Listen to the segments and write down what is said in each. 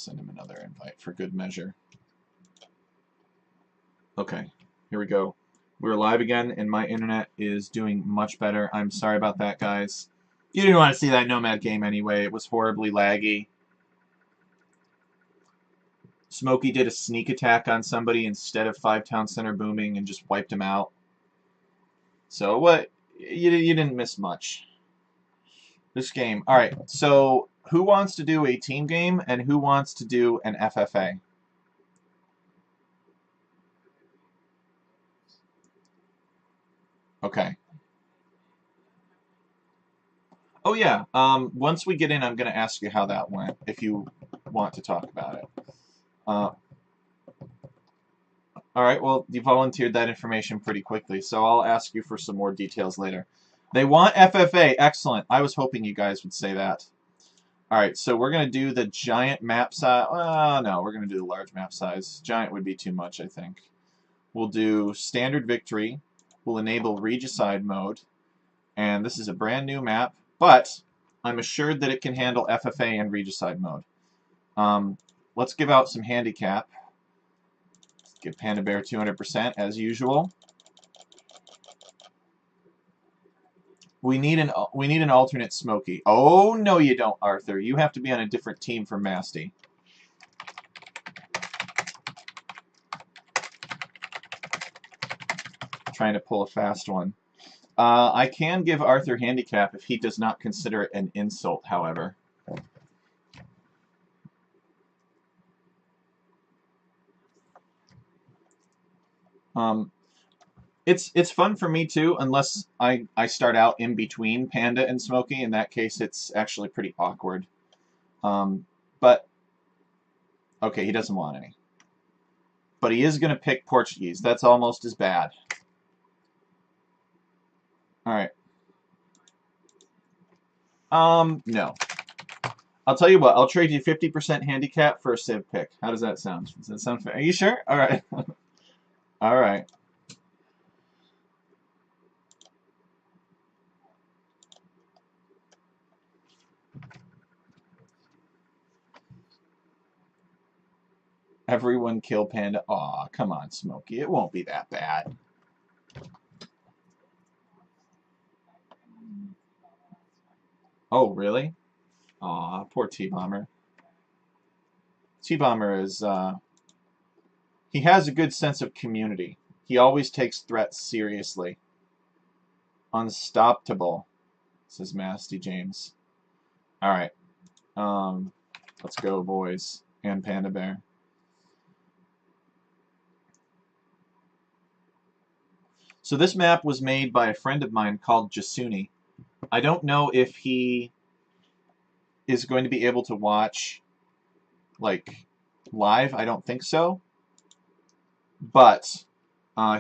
send him another invite for good measure. Okay, here we go. We're live again, and my internet is doing much better. I'm sorry about that, guys. You didn't want to see that Nomad game anyway. It was horribly laggy. Smokey did a sneak attack on somebody instead of 5 Town Center booming and just wiped him out. So what? You didn't miss much. This game. All right. So who wants to do a team game and who wants to do an FFA? Okay. Oh yeah. Once we get in, I'm going to ask you how that went if you want to talk about it. All right. Well, you volunteered that information pretty quickly, so I'll ask you for some more details later. They want FFA. Excellent. I was hoping you guys would say that. All right, so we're going to do the giant map size. Well, no, we're going to do the large map size. Giant would be too much, I think. We'll do standard victory. We'll enable regicide mode. And this is a brand new map, but I'm assured that it can handle FFA and regicide mode. Let's give out some handicap. Give Panda Bear 200% as usual. We need an alternate Smokey. Oh no, you don't, Arthur. You have to be on a different team for Masty. Trying to pull a fast one. I can give Arthur handicap if he does not consider it an insult, however. It's fun for me too, unless I start out in between Panda and Smokey. In that case, it's actually pretty awkward. But okay, he doesn't want any. But he is going to pick Portuguese. That's almost as bad. All right. No. I'll tell you what. I'll trade you 50% handicap for a Civ pick. How does that sound? Does that sound fair? Are you sure? All right. All right. Everyone kill Panda. Aw, come on, Smokey. It won't be that bad. Oh, really? Aw, poor T-Bomber. T-Bomber is, he has a good sense of community. He always takes threats seriously. Unstoppable, says Masty James. Alright. Let's go, boys. And Panda Bear. So this map was made by a friend of mine called Jasuni. I don't know if he is going to be able to watch, like, live. I don't think so. But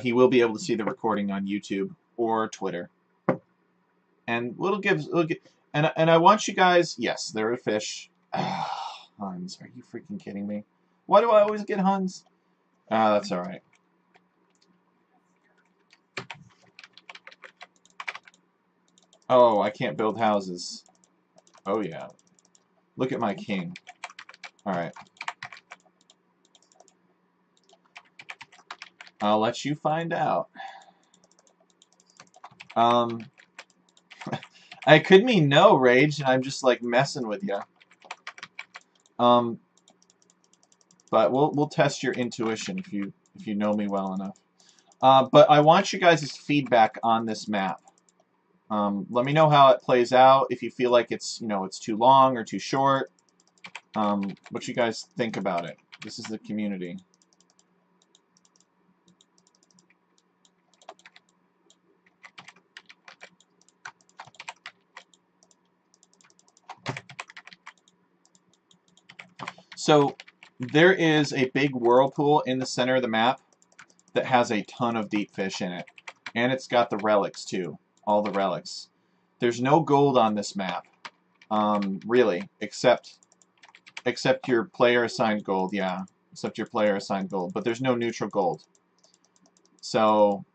he will be able to see the recording on YouTube or Twitter. And and I want you guys. Yes, there are fish. Huns, are you freaking kidding me? Why do I always get Huns? That's all right. Oh, I can't build houses. Oh yeah. Look at my king. All right. I'll let you find out. I could mean no, Rage, and I'm just like messing with you. But we'll test your intuition if you know me well enough. But I want you guys' feedback on this map. Let me know how it plays out. If you feel like it's it's too long or too short. What you guys think about it. This is the community. So there is a big whirlpool in the center of the map that has a ton of deep fish in it. And it's got the relics too. All the relics. There's no gold on this map. Really. Except your player assigned gold, yeah. Except your player assigned gold. But there's no neutral gold. So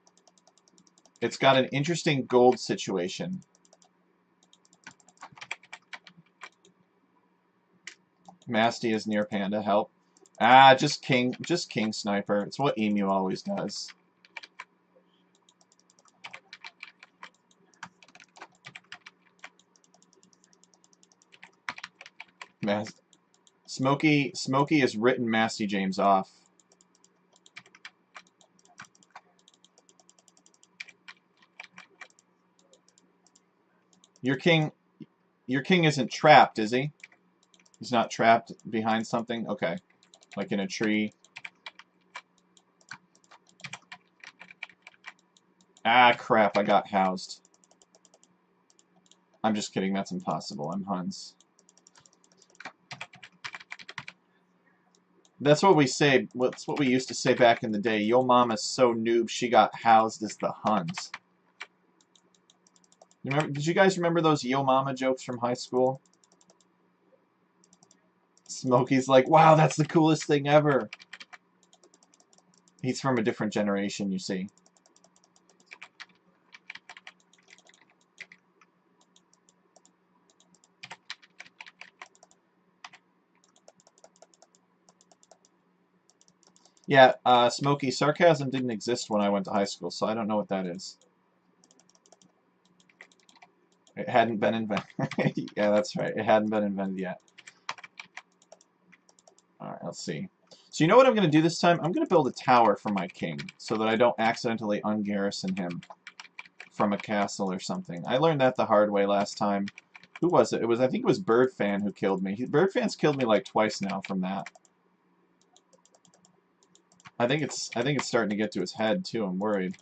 it's got an interesting gold situation. Masty is near Panda. Help. Ah, just King Sniper. It's what Emu always does. Smokey has written Masty James off. Your king isn't trapped, is he? He's not trapped behind something? Okay. Like in a tree. Ah, crap, I got housed. I'm just kidding, that's impossible. I'm Huns. That's what we say. That's what we used to say back in the day. Yo mama's so noob she got housed as the Huns. Did you guys remember those Yo mama jokes from high school? Smokey's like, wow, that's the coolest thing ever. He's from a different generation, you see. Yeah, Smokey, sarcasm didn't exist when I went to high school, so I don't know what that is. It hadn't been invented. Yeah, that's right. It hadn't been invented yet. Alright, let's see. So you know what I'm going to do this time? I'm going to build a tower for my king, so that I don't accidentally ungarrison him from a castle or something. I learned that the hard way last time. Who was it? I think it was Birdfan who killed me. Birdfan's killed me like twice now from that. I think it's starting to get to his head too. I'm worried.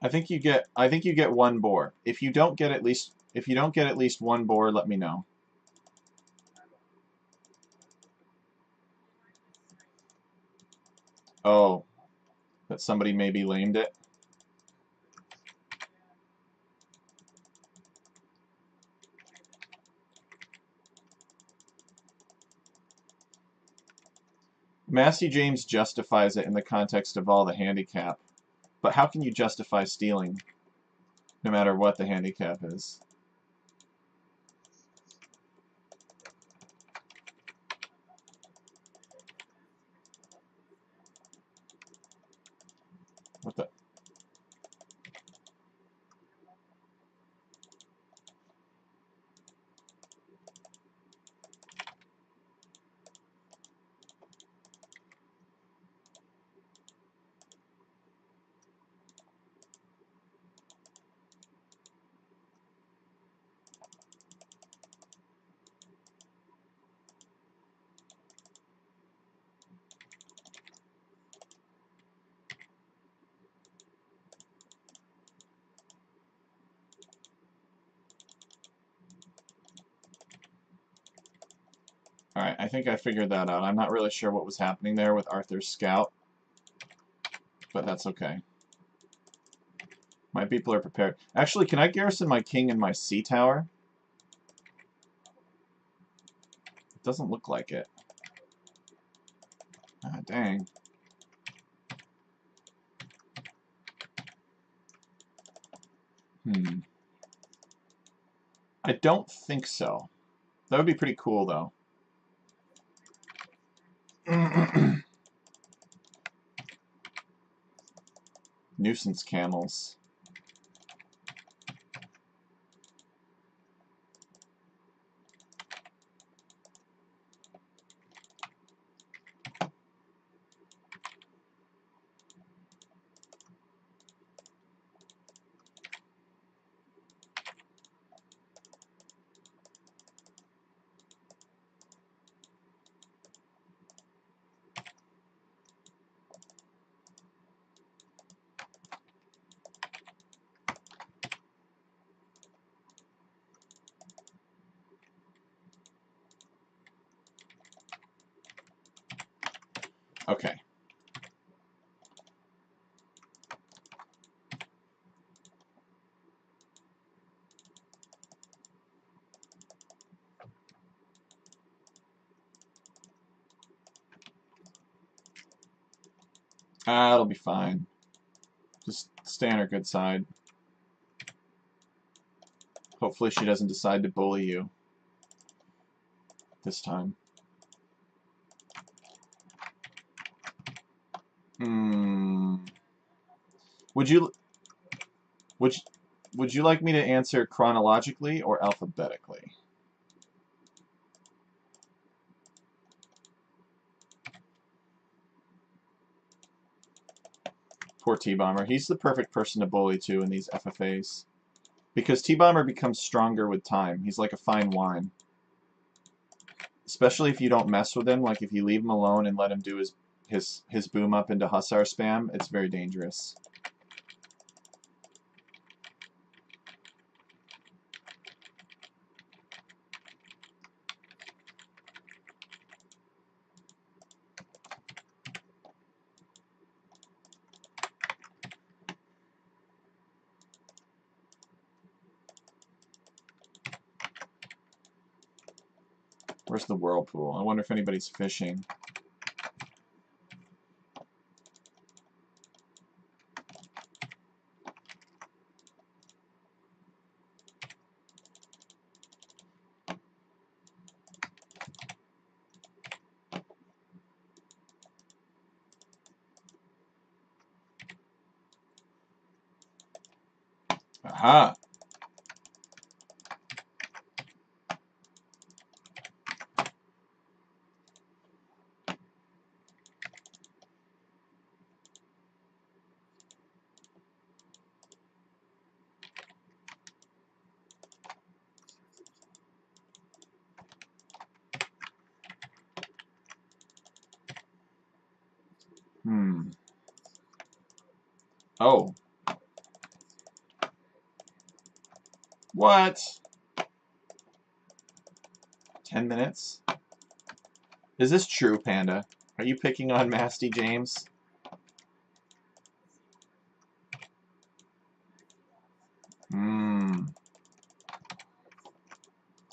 I think you get one boar. If you don't get at least one boar, let me know. Oh, that somebody maybe lamed it. Massey James justifies it in the context of all the handicap. But how can you justify stealing, no matter what the handicap is? What the? Alright, I think I figured that out. I'm not really sure what was happening there with Arthur's scout, but that's okay. My people are prepared. Actually, can I garrison my king in my sea tower? It doesn't look like it. Ah, dang. I don't think so. That would be pretty cool, though. Nuisance camels. Okay. Ah, it'll be fine. Just stay on her good side. Hopefully she doesn't decide to bully you this time. Would you like me to answer chronologically or alphabetically? Poor T-Bomber. He's the perfect person to bully too in these FFAs. Because T-Bomber becomes stronger with time. He's like a fine wine. Especially if you don't mess with him, like if you leave him alone and let him do his boom up into Hussar spam, it's very dangerous. Where's the whirlpool? I wonder if anybody's fishing. Aha! Oh. What? 10 minutes? Is this true, Panda? Are you picking on Masty James?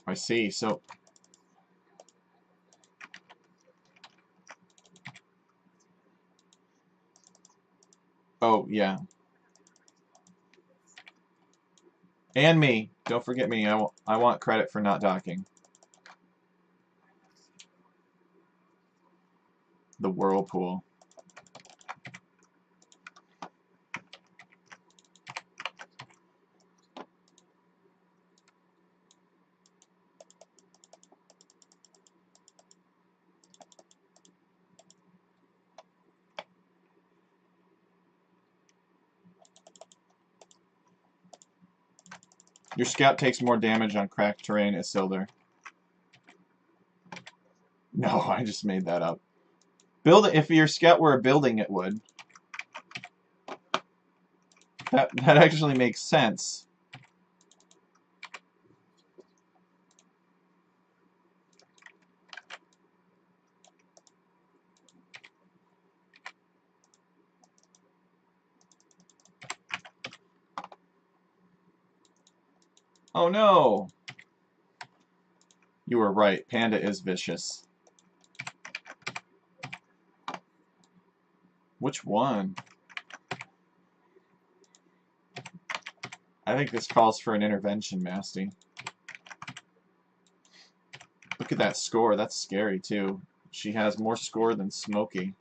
I see. So... Oh, yeah. And me. Don't forget me. I want credit for not docking. The whirlpool. Your scout takes more damage on cracked terrain, Isildur. No, I just made that up. Build it. If your scout were a building, it would. That actually makes sense. Oh no! You were right. Panda is vicious. Which one? I think this calls for an intervention, Masty. Look at that score. That's scary, too. She has more score than Smokey.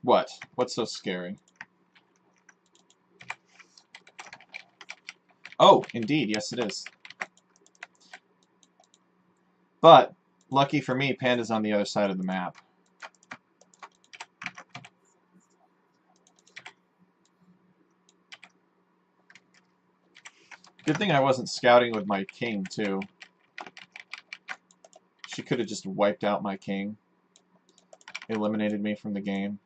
What? What's so scary? Oh, indeed. Yes, it is. But, lucky for me, Panda's on the other side of the map. Good thing I wasn't scouting with my king, too. She could have just wiped out my king. Eliminated me from the game.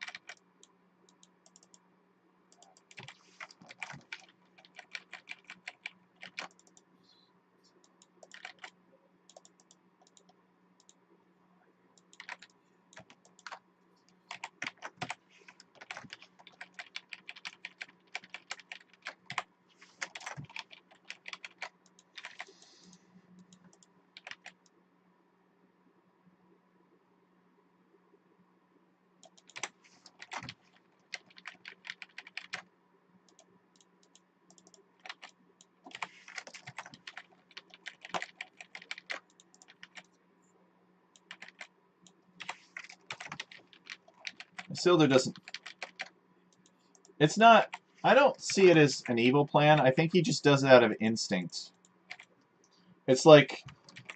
Isildur doesn't... It's not... I don't see it as an evil plan. I think he just does it out of instinct. It's like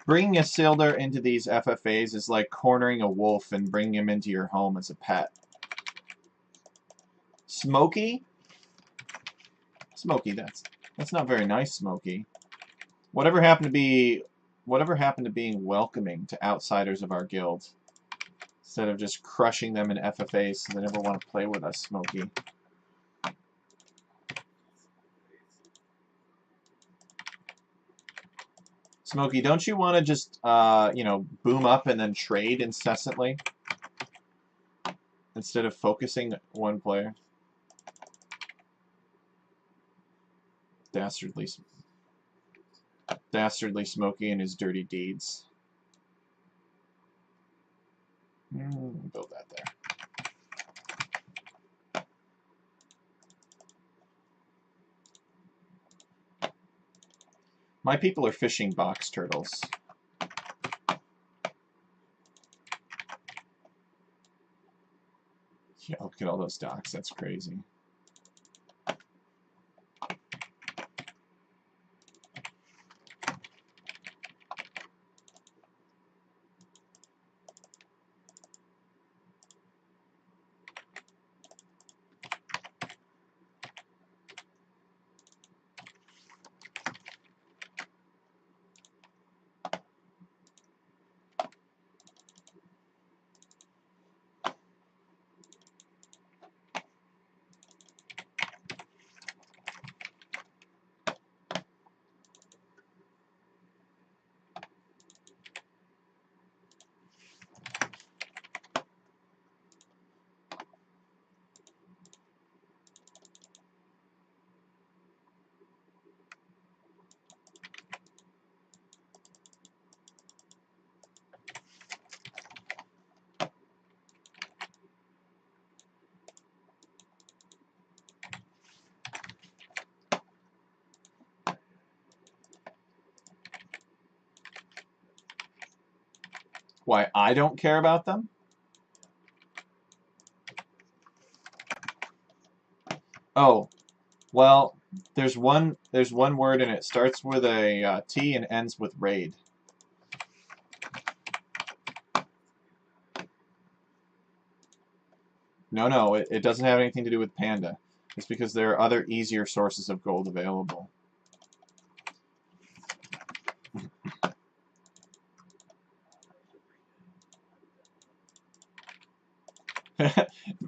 bringing Isildur into these FFAs is like cornering a wolf and bringing him into your home as a pet. Smokey? Smokey, that's not very nice, Smokey. Whatever happened to being welcoming to outsiders of our guild, instead of just crushing them in FFAs so they never want to play with us, Smokey. Smokey, don't you want to just, you know, boom up and then trade incessantly? Instead of focusing one player? Dastardly Smokey and his dirty deeds. Build that there. My people are fishing box turtles. Yeah, look at all those docks. That's crazy. Why I don't care about them? Oh, well, there's one word and it starts with a T and ends with raid. No, it doesn't have anything to do with Panda. It's because there are other easier sources of gold available.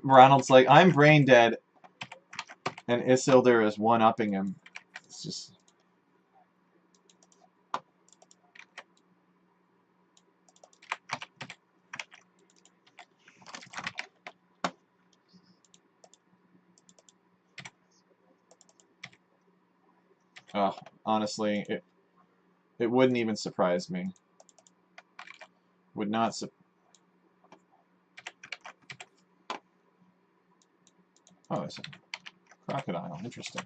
Ronald's like, I'm brain dead, and Isildur is one-upping him. It's just... honestly, it wouldn't even surprise me. Would not Oh, it's a crocodile. Interesting.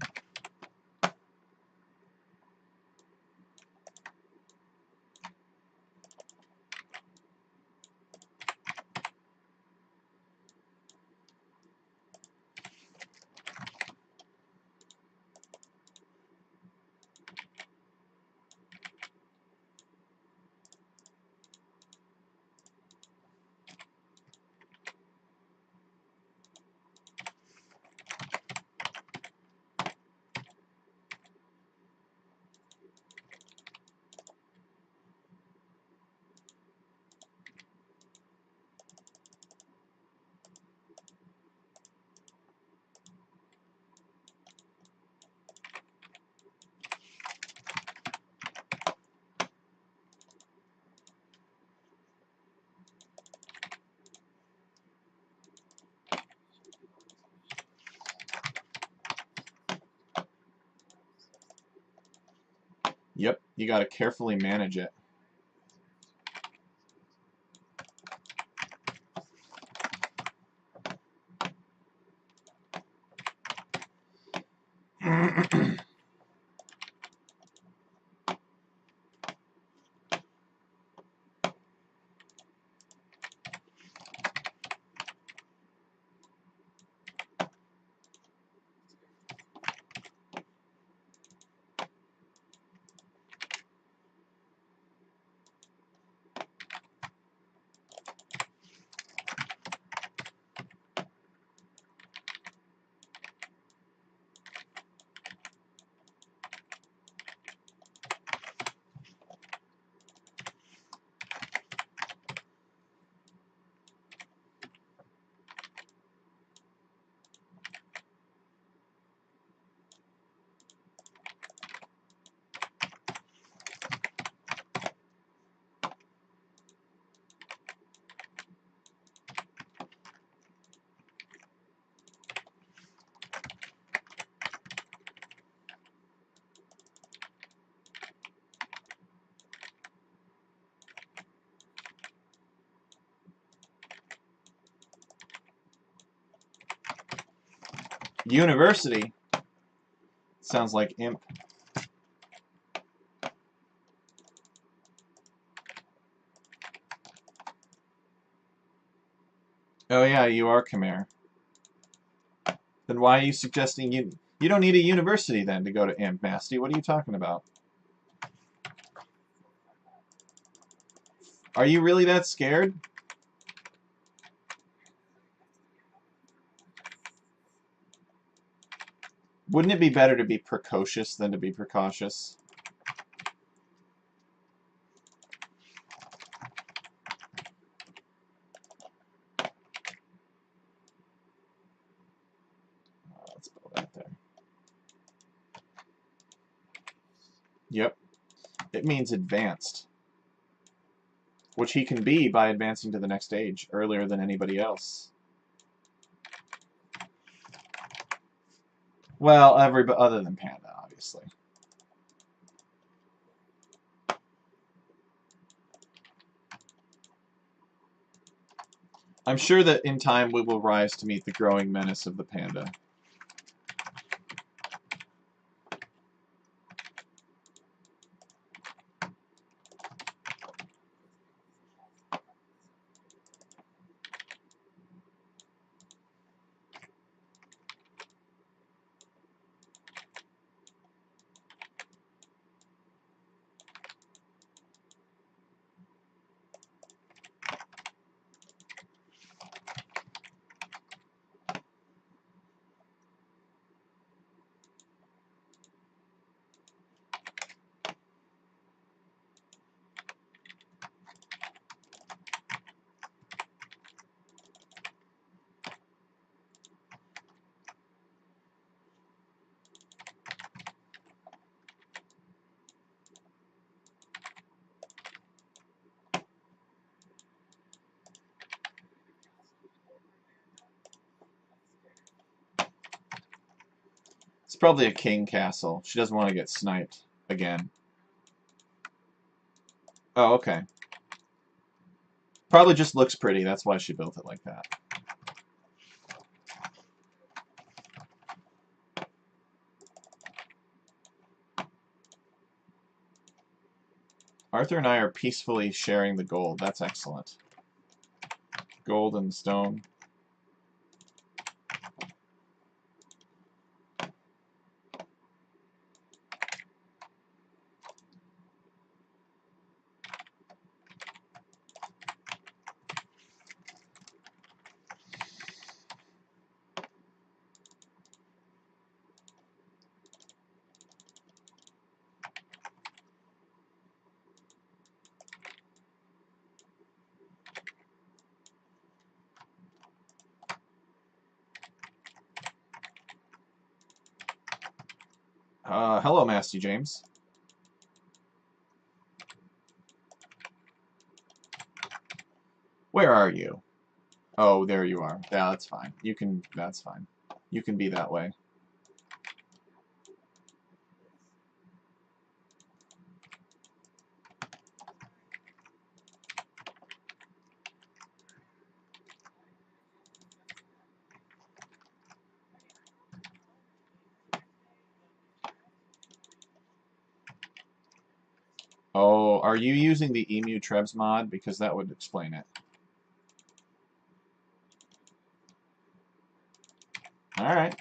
Yep, you got to carefully manage it. University? Sounds like imp. Oh yeah, you are Khmer. Then why are you suggesting you don't need a university then to go to imp, Masty? What are you talking about? Are you really that scared? Wouldn't it be better to be precocious than to be precautious? Let's put that there. Yep. It means advanced. Which he can be by advancing to the next stage earlier than anybody else. Well, everybody other than Panda, obviously. I'm sure that in time we will rise to meet the growing menace of the Panda. It's probably a king castle. She doesn't want to get sniped again. Oh, okay. Probably just looks pretty. That's why she built it like that. Arthur and I are peacefully sharing the gold. That's excellent. Gold and stone. Hello, Masty James. Where are you? Oh, there you are. Yeah, that's fine. You can, that's fine. You can be that way. Oh, are you using the Emu Trebs mod? Because that would explain it. Alright.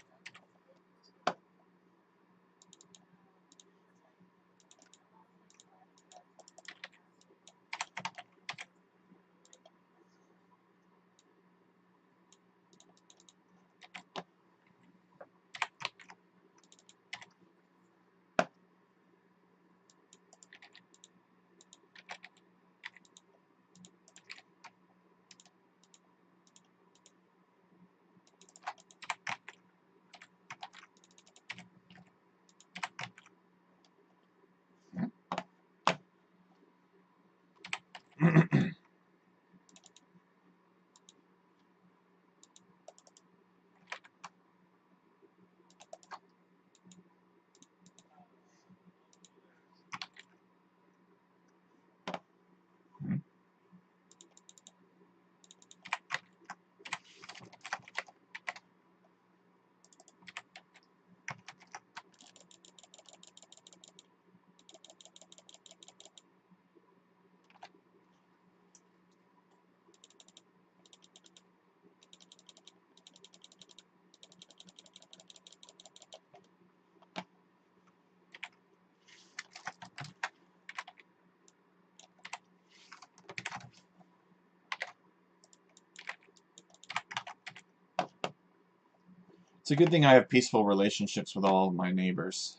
It's a good thing I have peaceful relationships with all of my neighbors.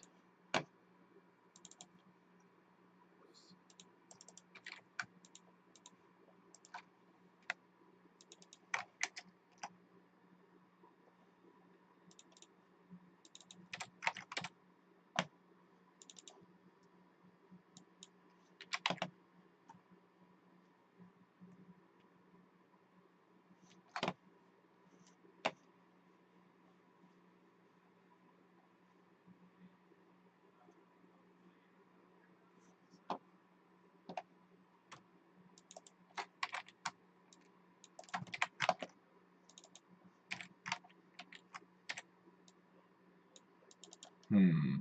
Hmm.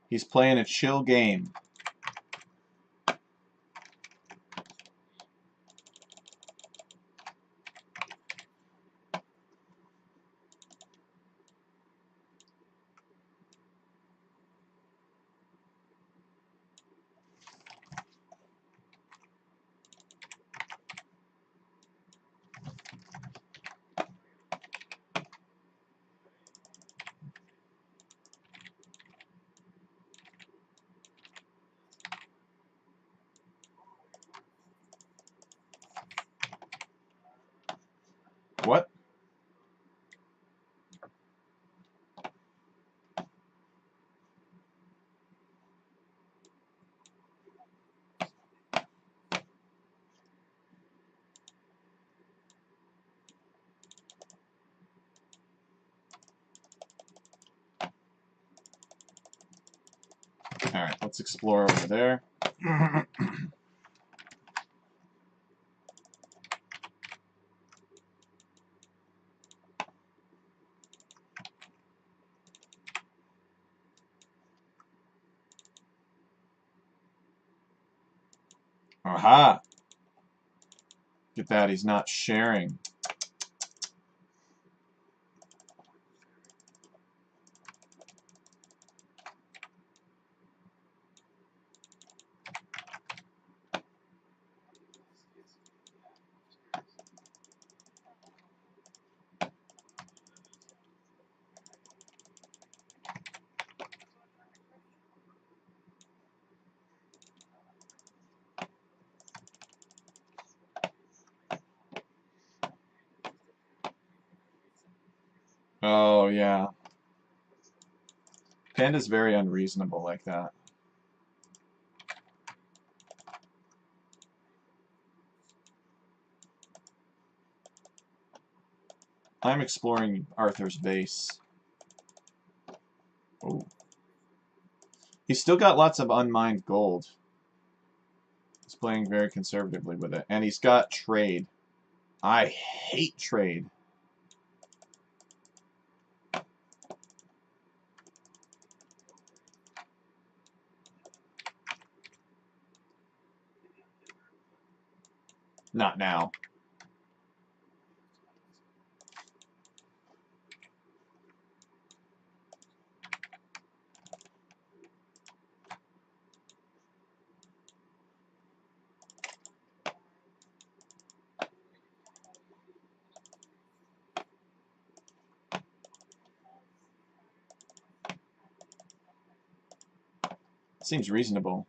He's playing a chill game. What? Alright, let's explore over there. Aha! Look at that, he's not sharing. Oh, yeah. Panda's very unreasonable like that. I'm exploring Arthur's base. Oh. He's still got lots of unmined gold. He's playing very conservatively with it. And he's got trade. I hate trade. Not now. Seems reasonable.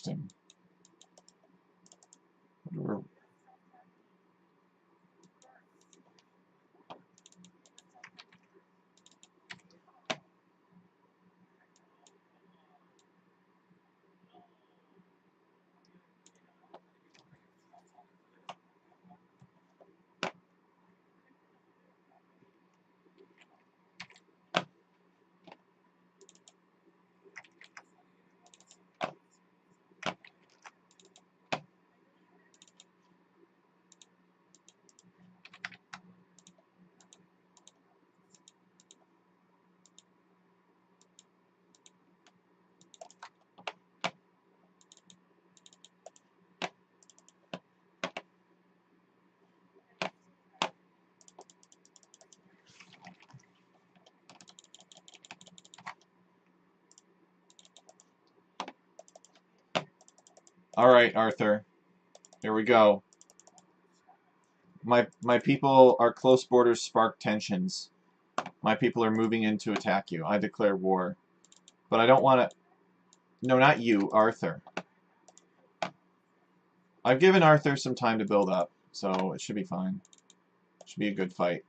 Interesting. All right, Arthur. Here we go. My people, our close borders spark tensions. My people are moving in to attack you. I declare war. But I don't want to... No, not you, Arthur. I've given Arthur some time to build up, so it should be fine. It should be a good fight.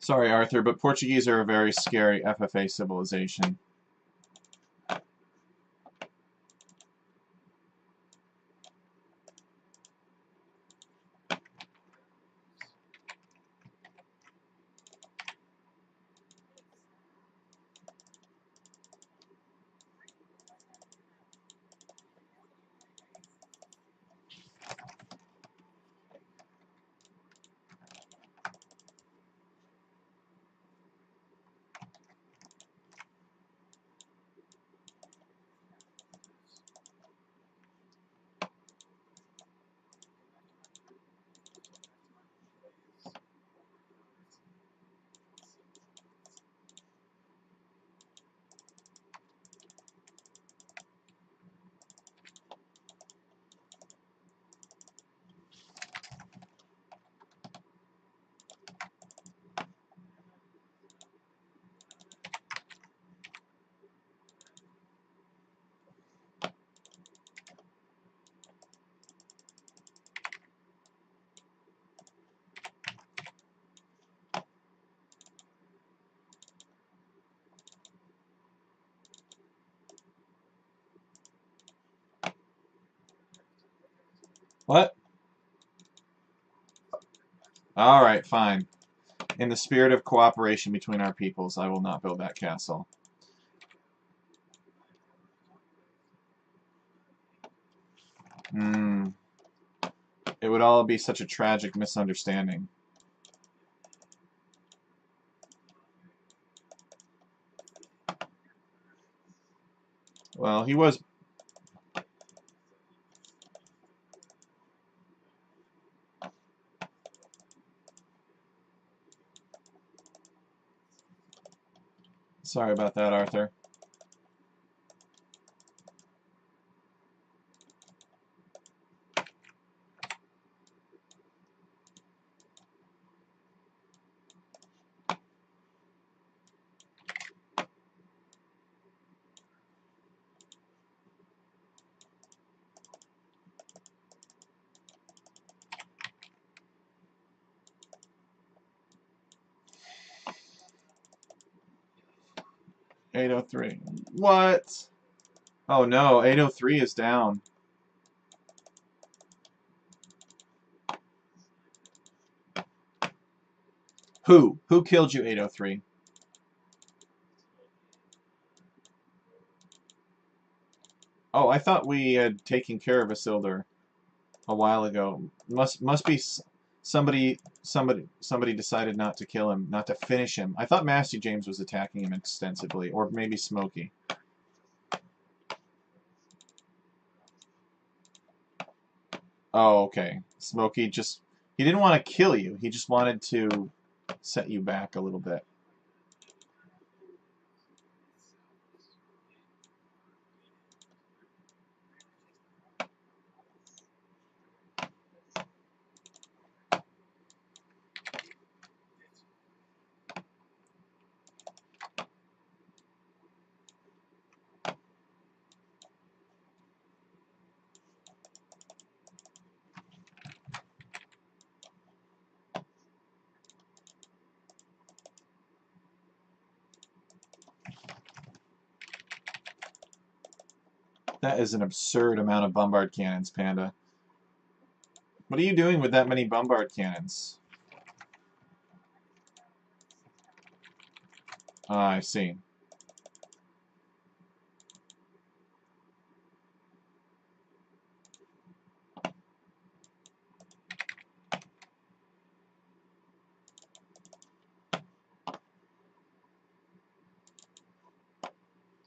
Sorry, Arthur, but Portuguese are a very scary FFA civilization. What? All right, fine. In the spirit of cooperation between our peoples, I will not build that castle. It would all be such a tragic misunderstanding. Well, he was... Sorry about that, Arthur. $803. What? Oh no, 803 is down. Who? Who killed you, 803? Oh, I thought we had taken care of Isildur a while ago. Must be somebody decided not to kill him, not to finish him. I thought Master James was attacking him extensively, or maybe Smokey. Oh, okay. Smokey just he didn't want to kill you. He just wanted to set you back a little bit. That is an absurd amount of bombard cannons, Panda. What are you doing with that many bombard cannons? Ah, I see.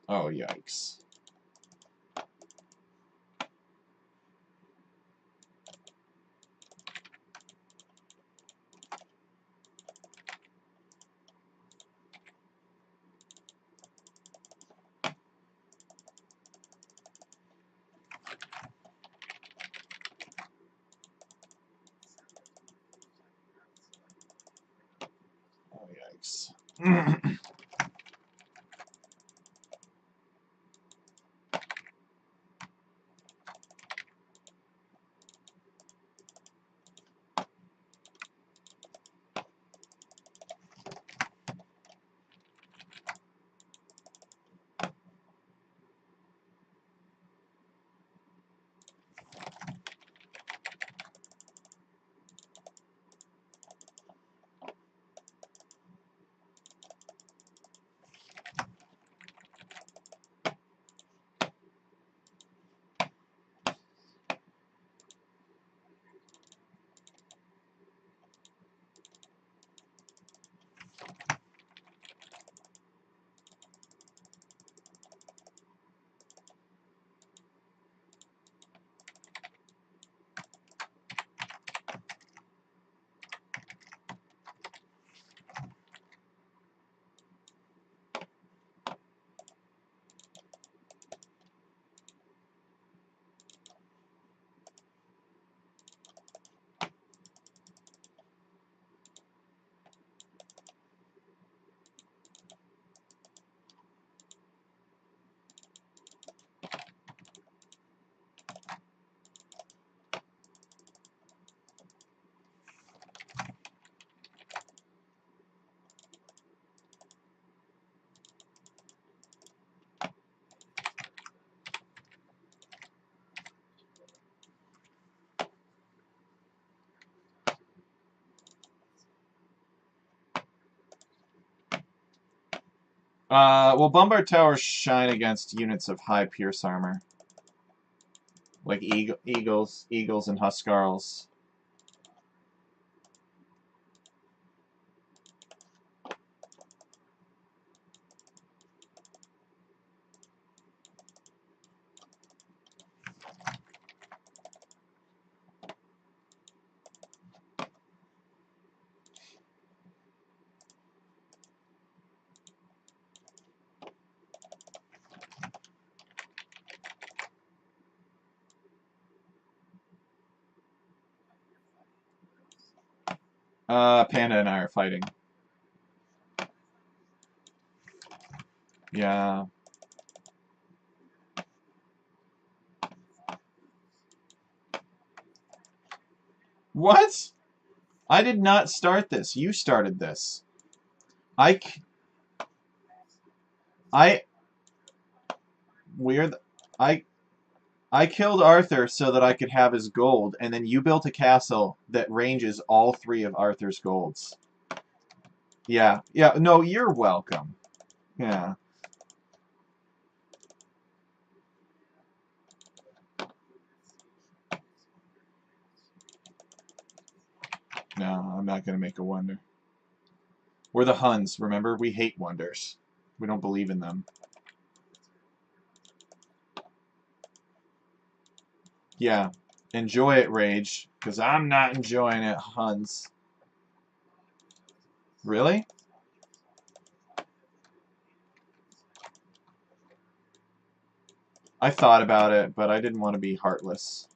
Oh, yikes. Oh, yikes. Well, bombard towers shine against units of high pierce armor, like eagles, and huskarls. Panda and I are fighting. Yeah. What? I did not start this. You started this. I we're I I killed Arthur so that I could have his gold, and then you built a castle that ranges all three of Arthur's golds. Yeah, yeah, no, you're welcome. Yeah. No, I'm not going to make a wonder. We're the Huns, remember? We hate wonders. We don't believe in them. Yeah. Enjoy it, Rage, because I'm not enjoying it, Huns. Really? I thought about it, but I didn't want to be heartless.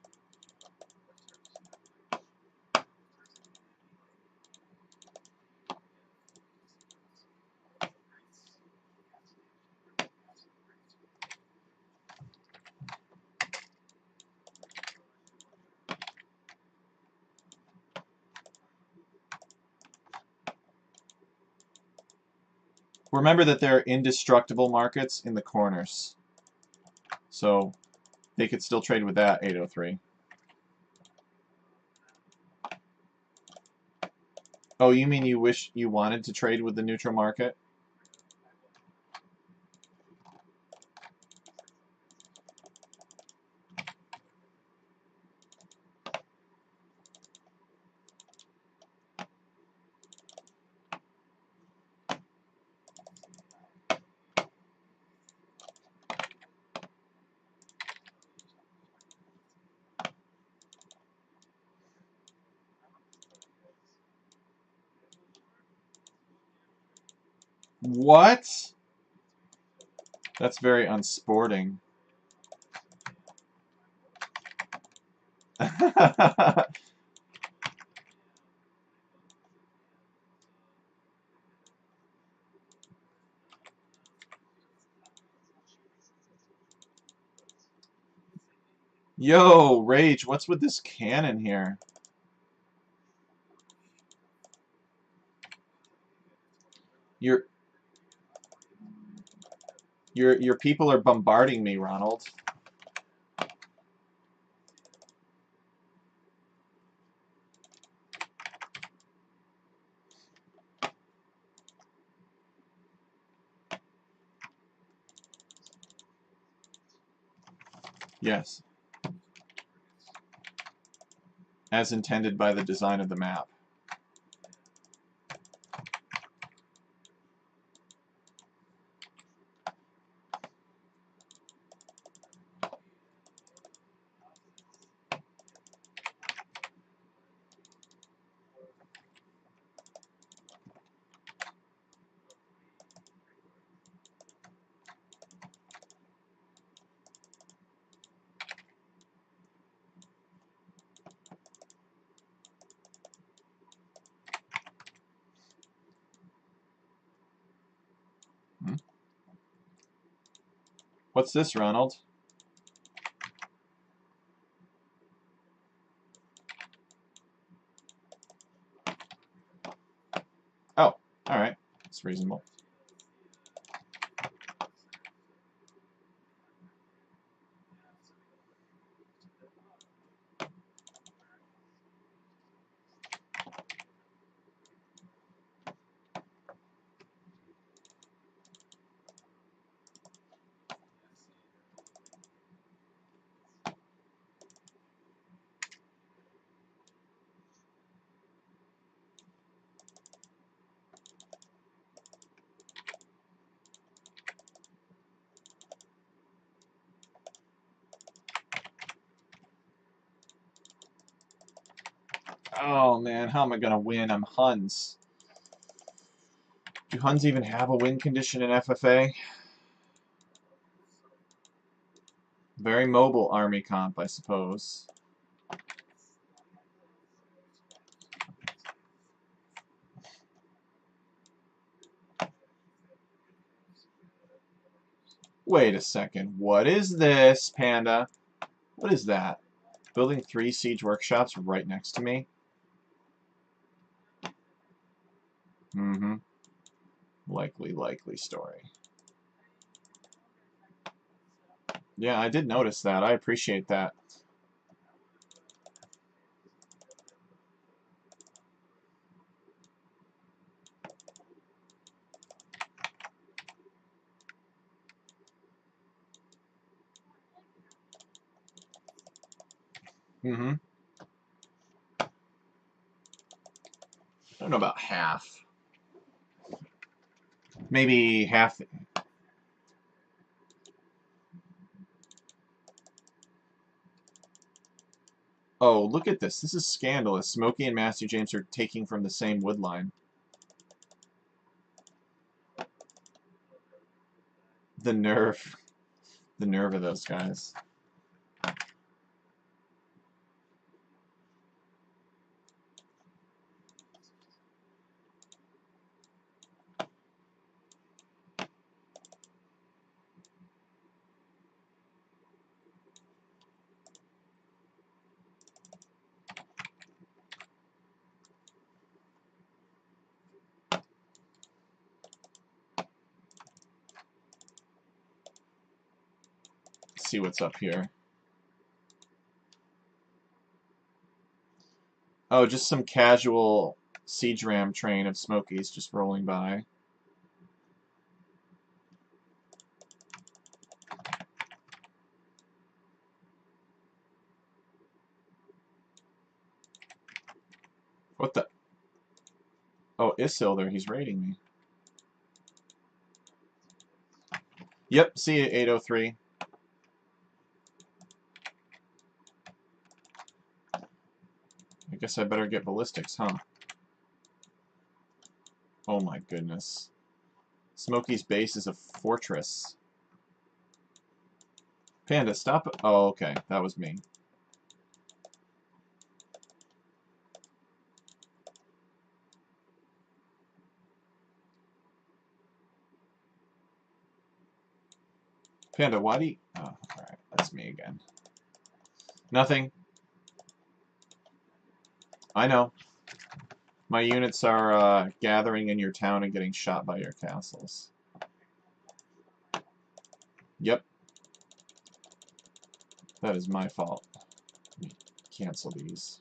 Remember that there are indestructible markets in the corners. So they could still trade with that 803. Oh, you mean you wish you wanted to trade with the neutral market? What? That's very unsporting. Yo, Rage, what's with this cannon here? Your your people are bombarding me, Ronald. Yes, as intended by the design of the map. Hmm? What's this, Ronald? Oh, all right. It's reasonable. Oh man, how am I gonna win? I'm Huns. Do Huns even have a win condition in FFA? Very mobile army comp, I suppose. Wait a second. What is this, Panda? What is that? Building 3 siege workshops right next to me? Mm-hmm. Likely story. Yeah, I did notice that. I appreciate that. Mm-hmm. I don't know about half. Maybe half. Oh, look at this. This is scandalous. Smokey and Master James are taking from the same wood line. The nerve. The nerve of those guys. Let's see what's up here. Oh, just some casual siege ram train of Smokies just rolling by. What the? Oh, Isildur, he's raiding me. Yep, see you, 803. I guess I better get ballistics, huh? Oh my goodness. Smokey's base is a fortress. Panda, stop. Oh, okay. That was me. Panda, why do you... Oh, alright. That's me again. Nothing. I know. My units are gathering in your town and getting shot by your castles. Yep. That is my fault. Let me cancel these.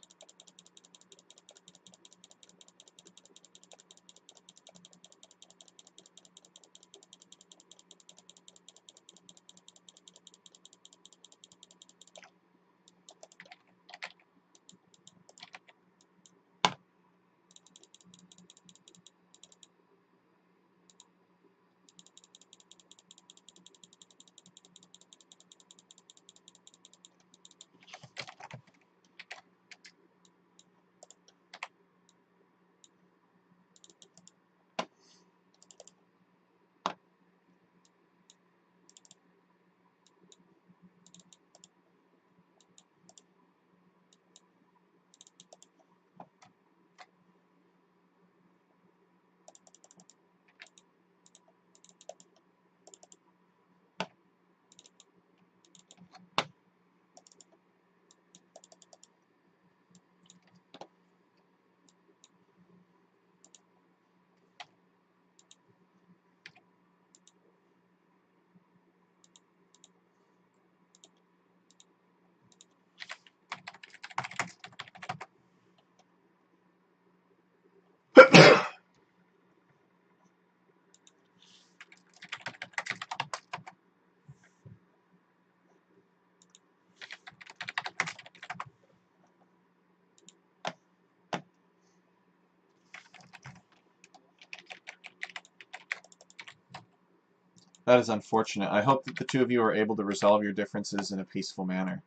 That is unfortunate. I hope that the two of you are able to resolve your differences in a peaceful manner.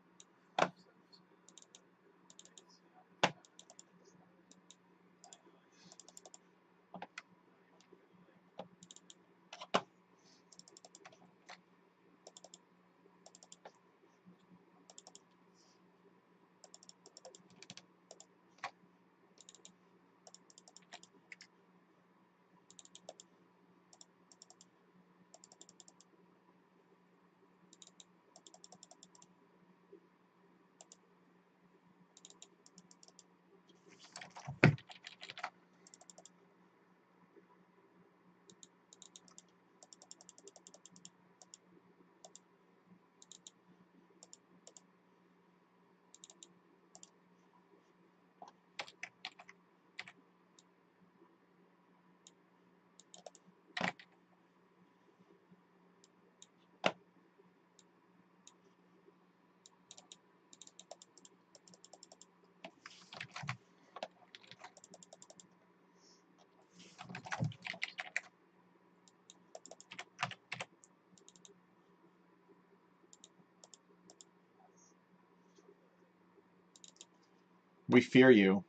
We fear you.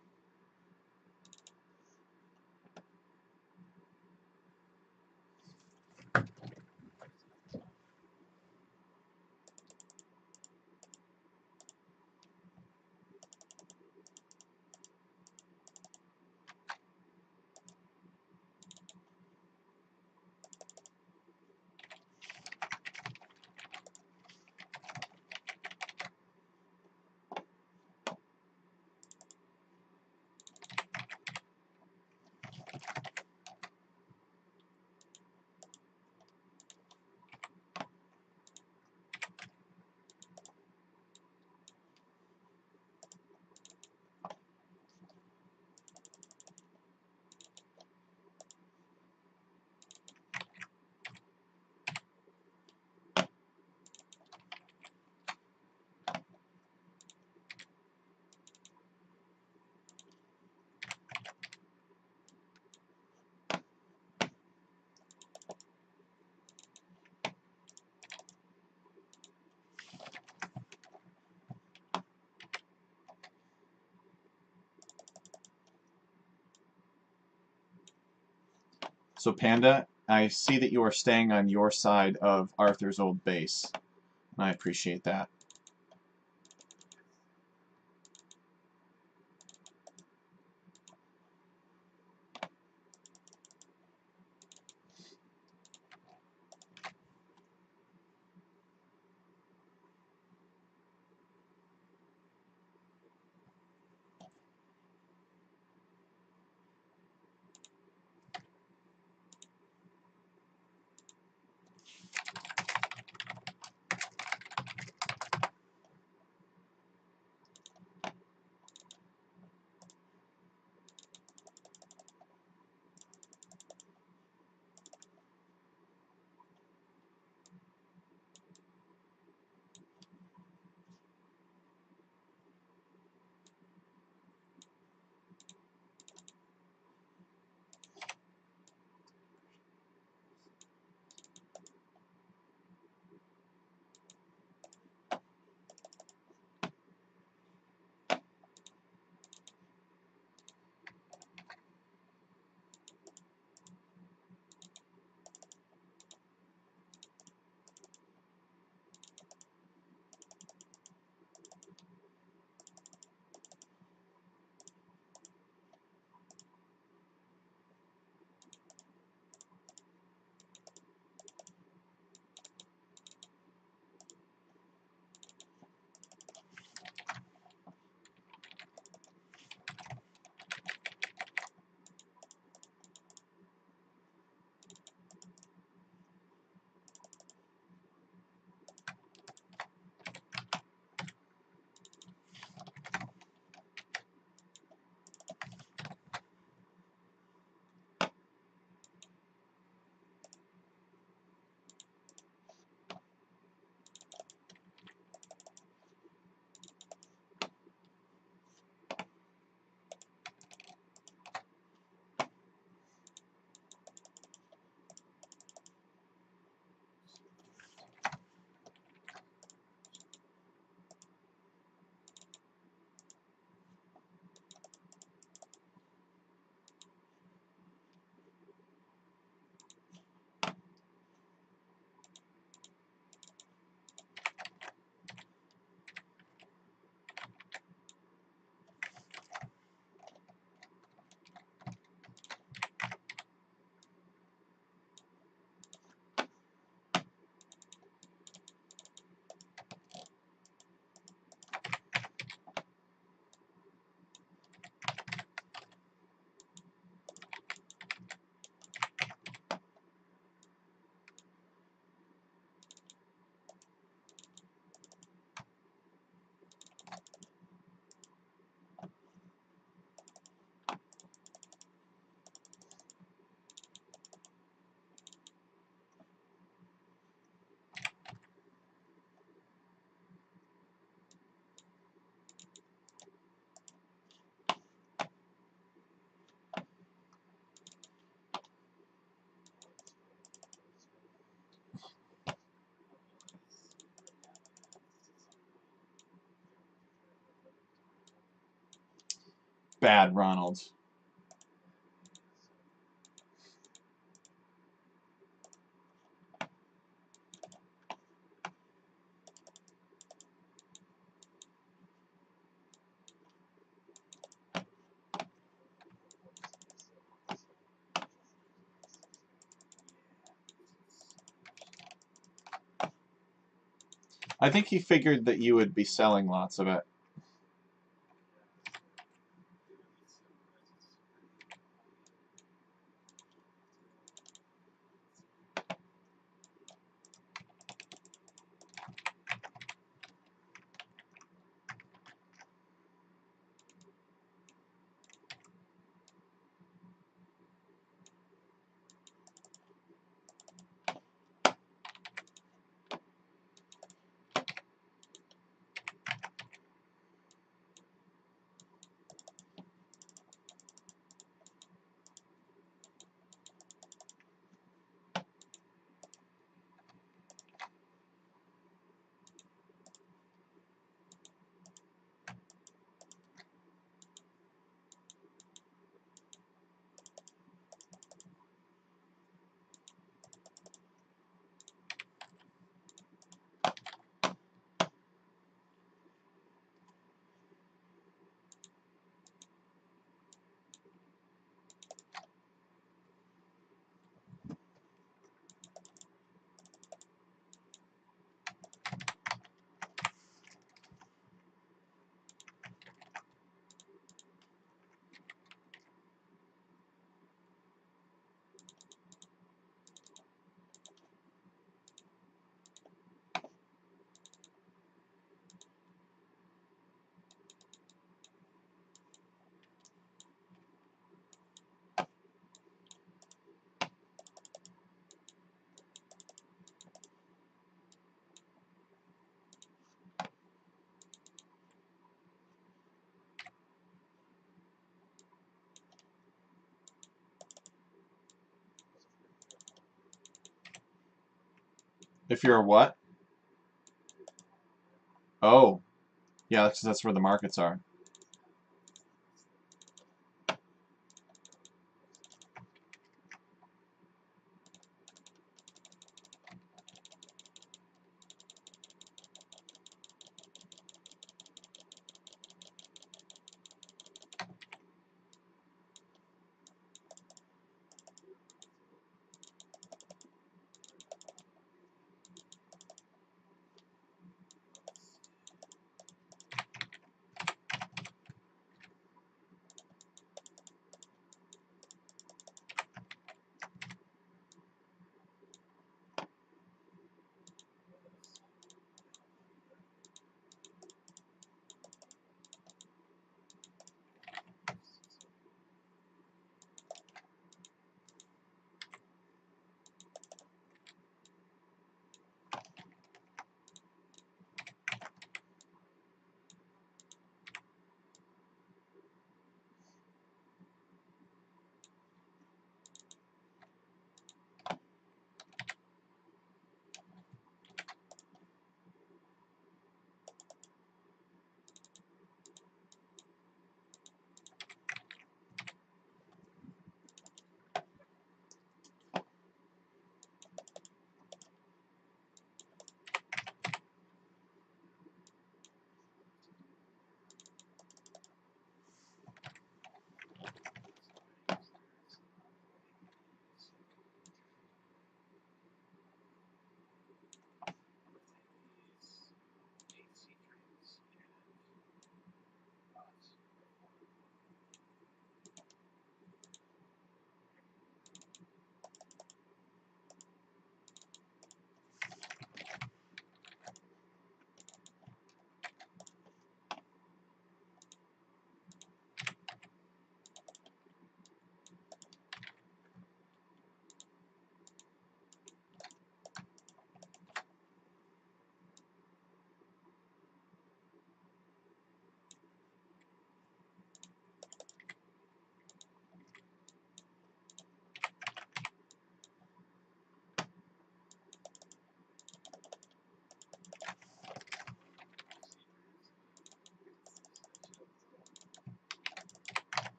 So Panda, I see that you are staying on your side of Arthur's old base. I appreciate that. bad, Ronald. I think he figured that you would be selling lots of it. If you're a what? Oh, yeah, that's where the markets are.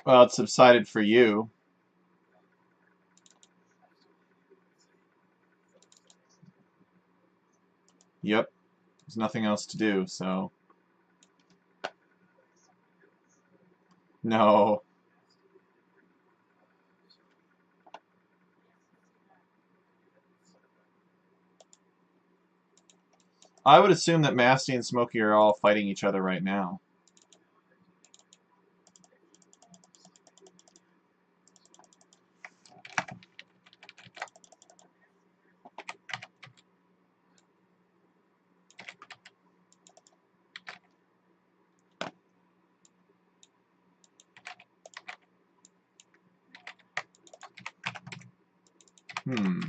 Well, it subsided for you. Yep. There's nothing else to do, so... No. I would assume that Masty and Smokey are all fighting each other right now. Hmm.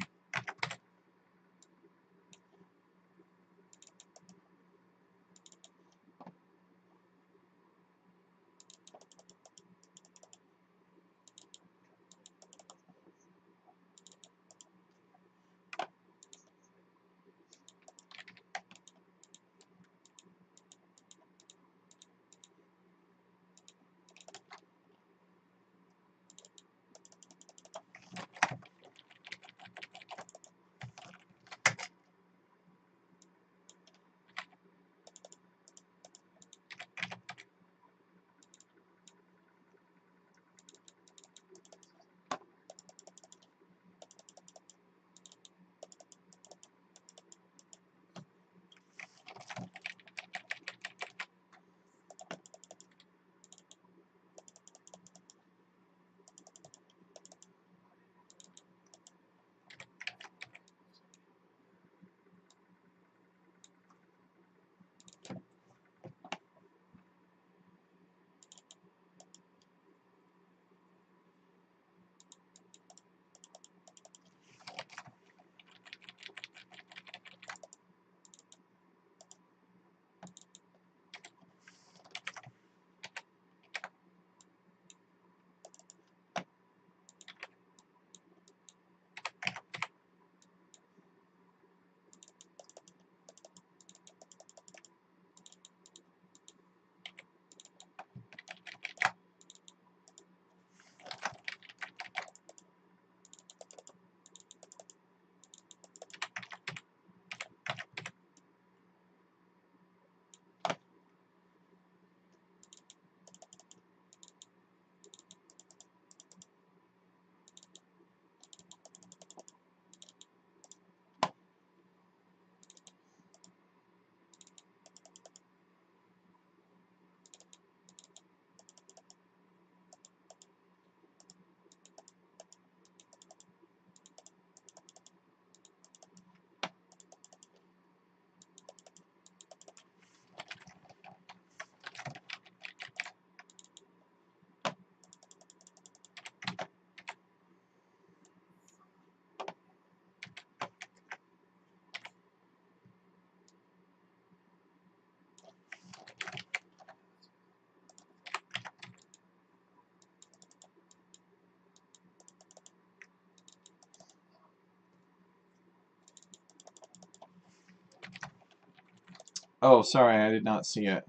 Oh, sorry, I did not see it.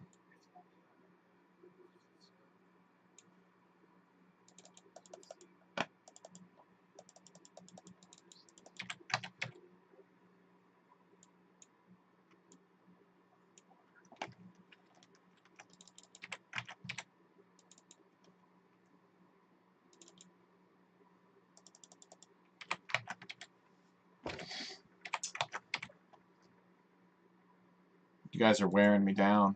You guys are wearing me down.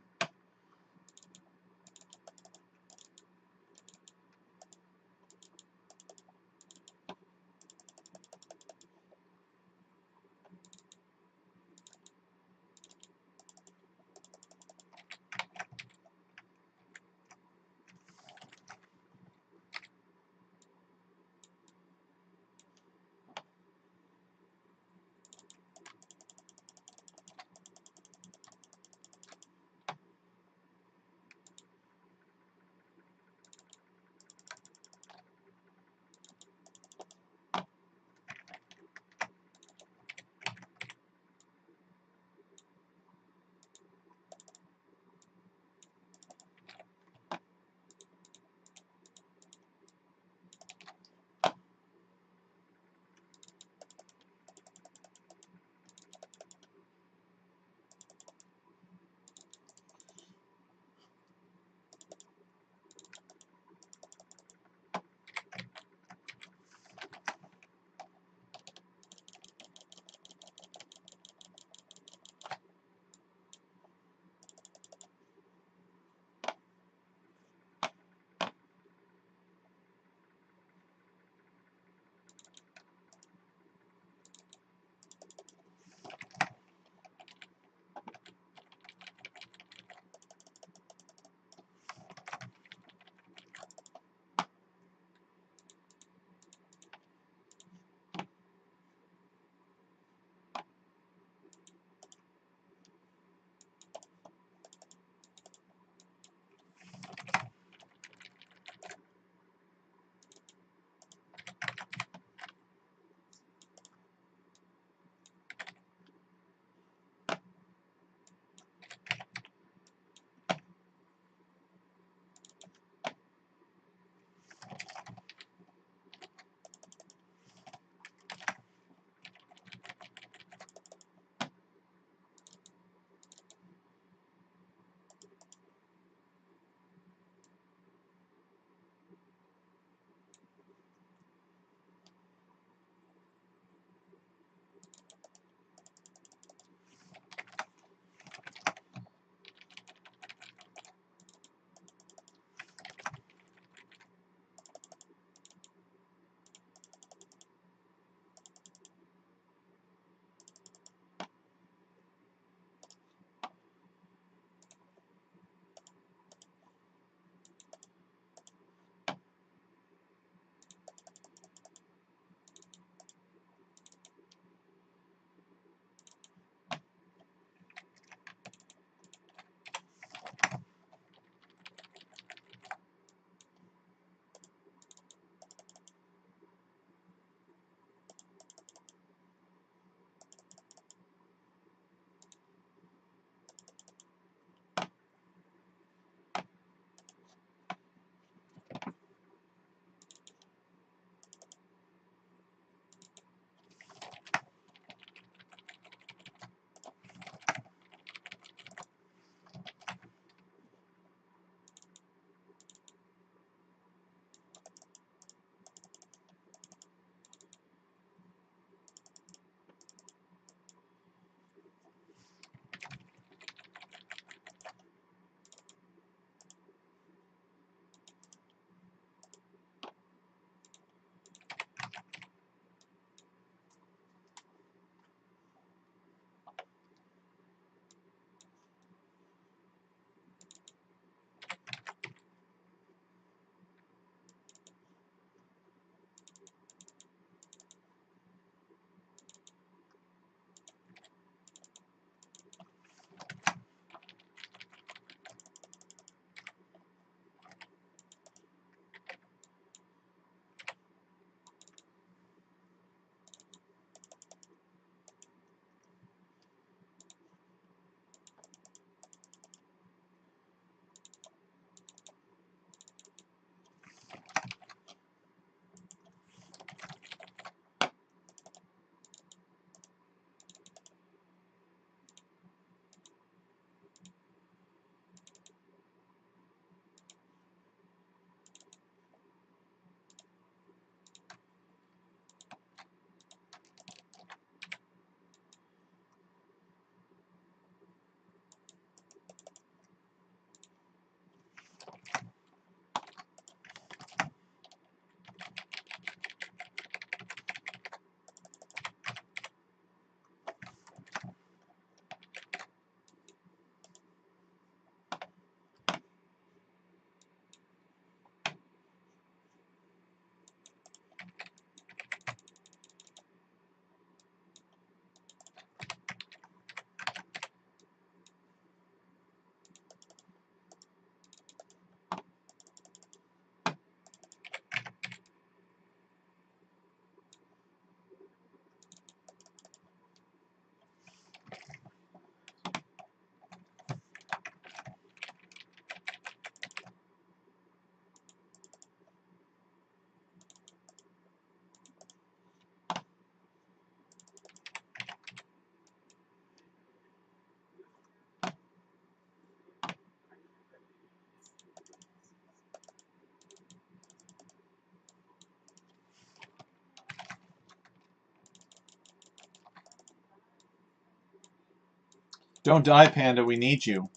Don't die, Panda. We need you.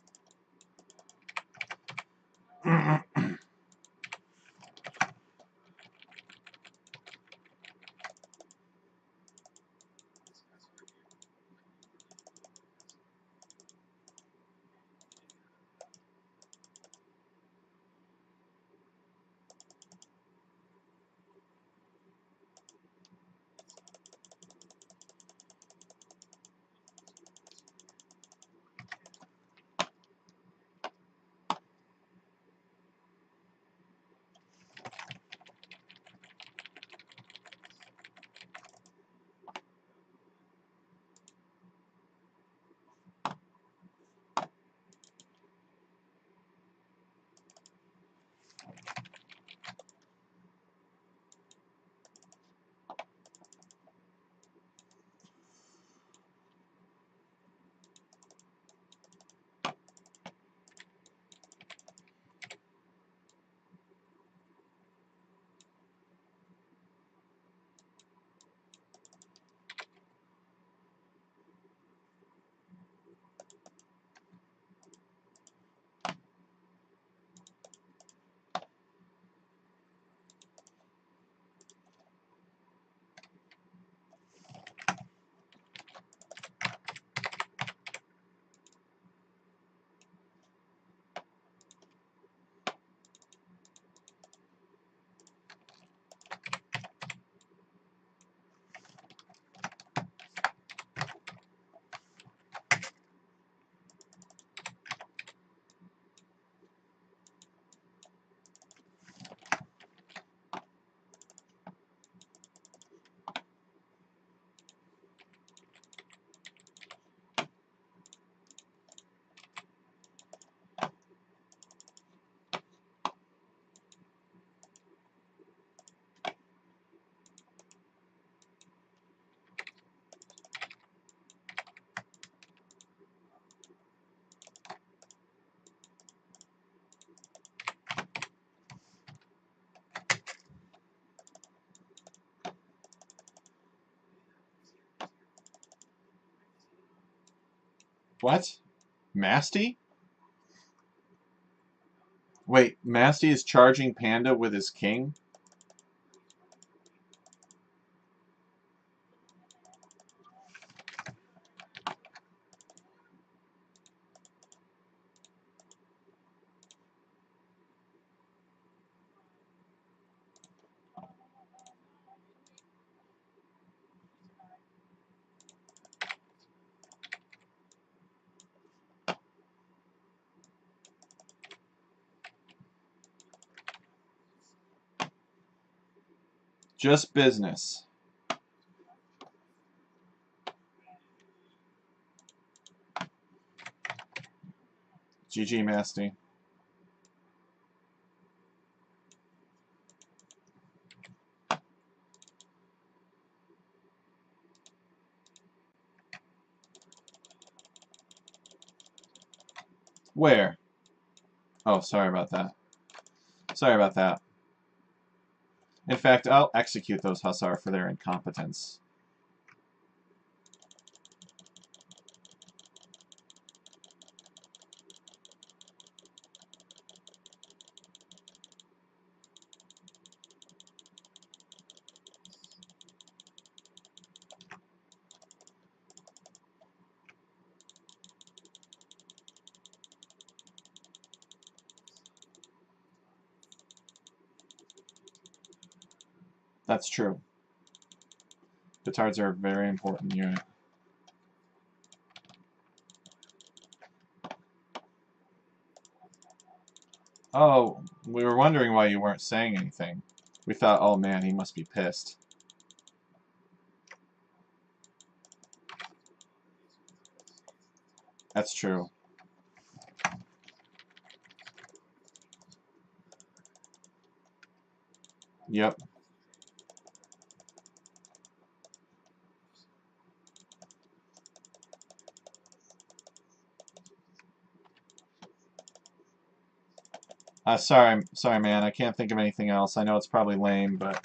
What? Masty? Wait, Masty is charging Panda with his king? Just business. GG, Masty. Where? Oh, sorry about that. Sorry about that. In fact, I'll execute those Hussar for their incompetence. That's true. Petards are a very important unit. Oh, we were wondering why you weren't saying anything. We thought, oh man, he must be pissed. That's true. Yep. Sorry, man. I can't think of anything else. I know it's probably lame, but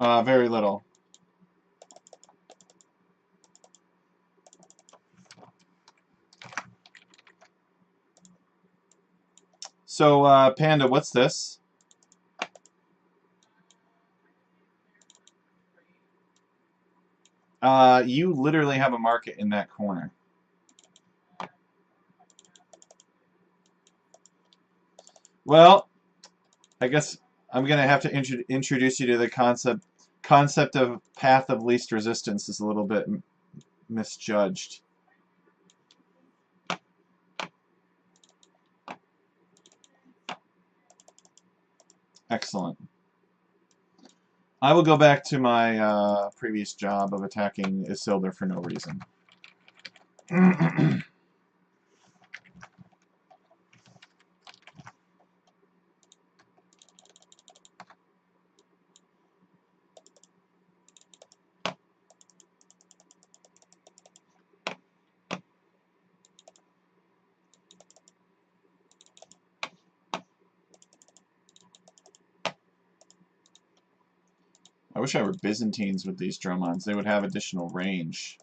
Very little. So, Panda, what's this? You literally have a market in that corner. Well, I guess I'm gonna have to introduce you to the concept of path of least resistance is a little bit misjudged. Excellent. I will go back to my previous job of attacking Isildur for no reason. I wish I were Byzantines with these Dromons. They would have additional range.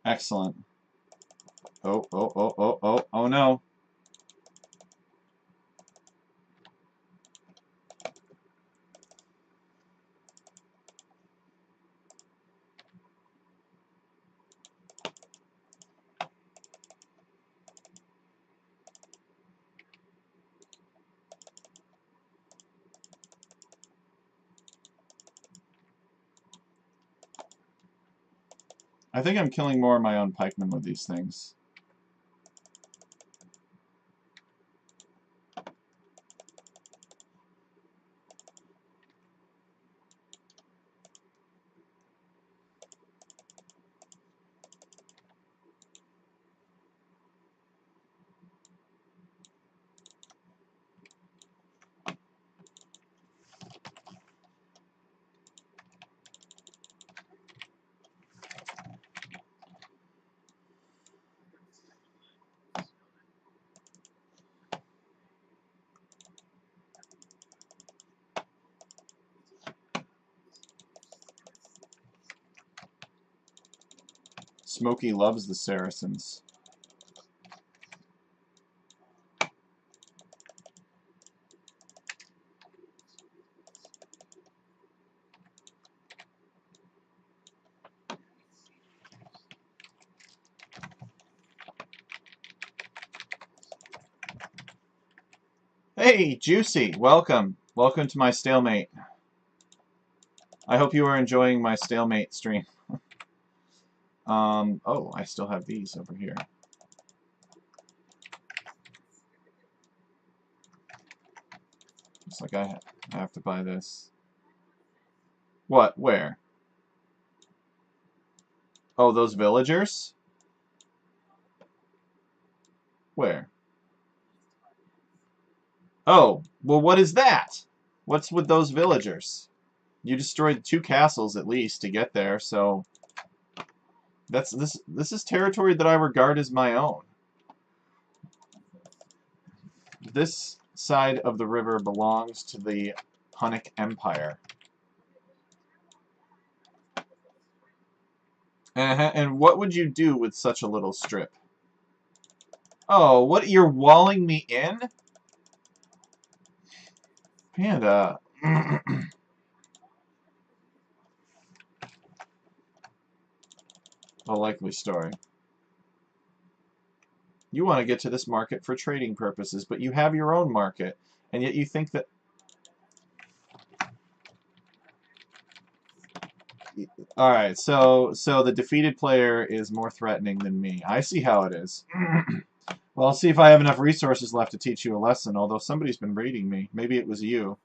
Excellent. Oh no. I think I'm killing more of my own pikemen with these things. Smokey loves the Saracens. Hey, Juicy, welcome. Welcome to my stalemate. I hope you are enjoying my stalemate stream. Oh, I still have these over here. Looks like I have to buy this. What? Where? Oh, those villagers? Where? Oh, well, what is that? What's with those villagers? You destroyed 2 castles at least to get there, so this is territory that I regard as my own. This side of the river belongs to the Hunnic Empire. And what would you do with such a little strip? Oh, what? You're walling me in? Panda. A likely story. You want to get to this market for trading purposes, but you have your own market, and yet you think that... All right, so the defeated player is more threatening than me. I see how it is. Well, I'll see if I have enough resources left to teach you a lesson, although somebody's been raiding me. Maybe it was you.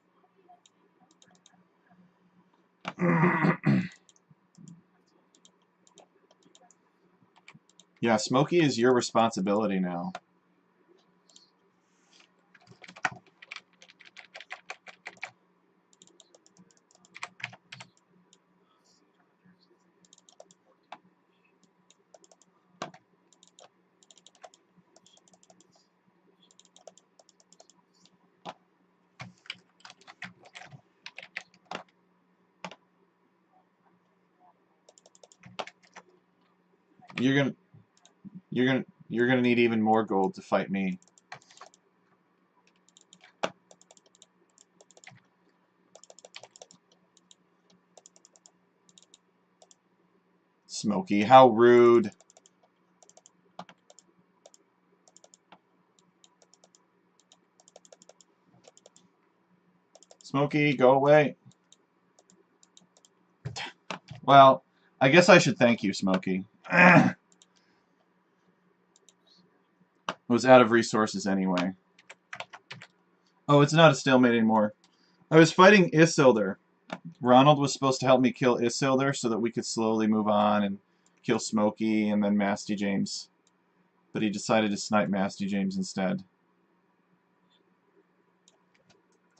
Yeah, Smokey is your responsibility now. You're gonna you're gonna need even more gold to fight me. Smokey, how rude. Smokey, go away. Well, I guess I should thank you, Smokey. Was out of resources anyway. Oh, it's not a stalemate anymore. I was fighting Isildur. Ronald was supposed to help me kill Isildur so that we could slowly move on and kill Smokey and then Masty James. But he decided to snipe Masty James instead.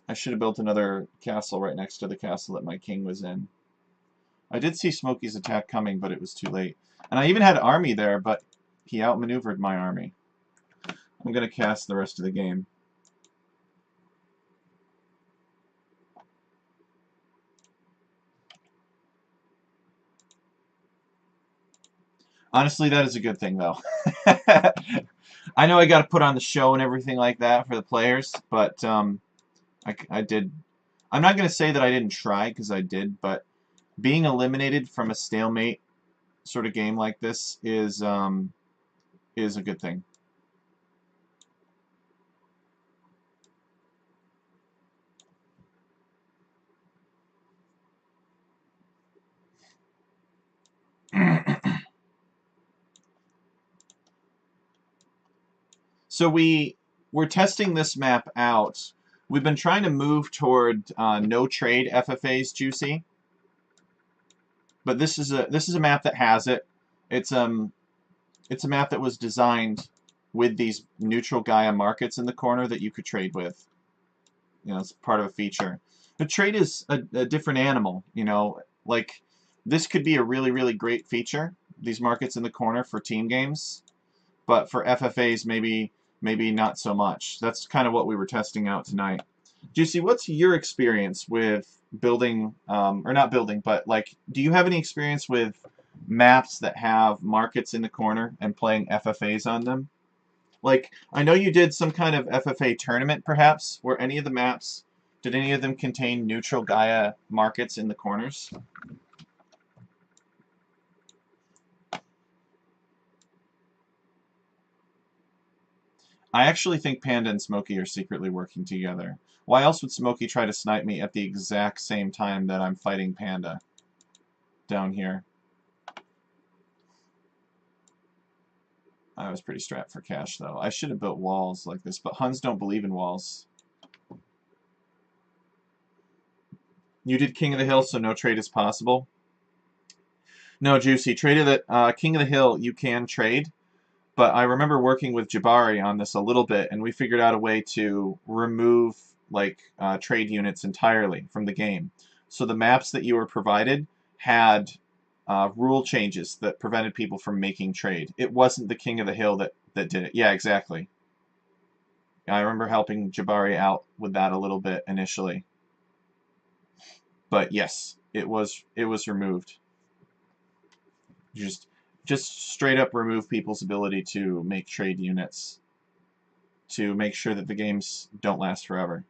I should have built another castle right next to the castle that my king was in. I did see Smokey's attack coming, but it was too late. And I even had army there, but he outmaneuvered my army. I'm going to cast the rest of the game. Honestly, that is a good thing, though. I know I got to put on the show and everything like that for the players, but I did. I'm not going to say that I didn't try, because I did, but being eliminated from a stalemate sort of game like this is a good thing. So we're testing this map out. We've been trying to move toward no trade FFAs, Juicy. But this is a map that has it. It's a map that was designed with these neutral Gaia markets in the corner that you could trade with. You know, it's part of a feature. But trade is a different animal. You know, like this could be a really, really great feature. These markets in the corner for team games, but for FFAs maybe not so much. That's kind of what we were testing out tonight. Juicy, what's your experience with building, or not building, but like, do you have any experience with maps that have markets in the corner and playing FFAs on them? Like, I know you did some kind of FFA tournament, perhaps. Were any of the maps, did any of them contain neutral Gaia markets in the corners? I actually think Panda and Smokey are secretly working together. Why else would Smokey try to snipe me at the exact same time that I'm fighting Panda down here? I was pretty strapped for cash, though. I should have built walls like this, but Huns don't believe in walls. You did King of the Hill, so no trade is possible? No, Juicy. Trade of the King of the Hill, you can trade, but I remember working with Jabari on this a little bit, and we figured out a way to remove like trade units entirely from the game. So the maps that you were provided had rule changes that prevented people from making trade. It wasn't the King of the Hill that did it. Yeah, exactly. I remember helping Jabari out with that a little bit initially. But yes, it was removed. Just straight up remove people's ability to make trade units to make sure that the games don't last forever.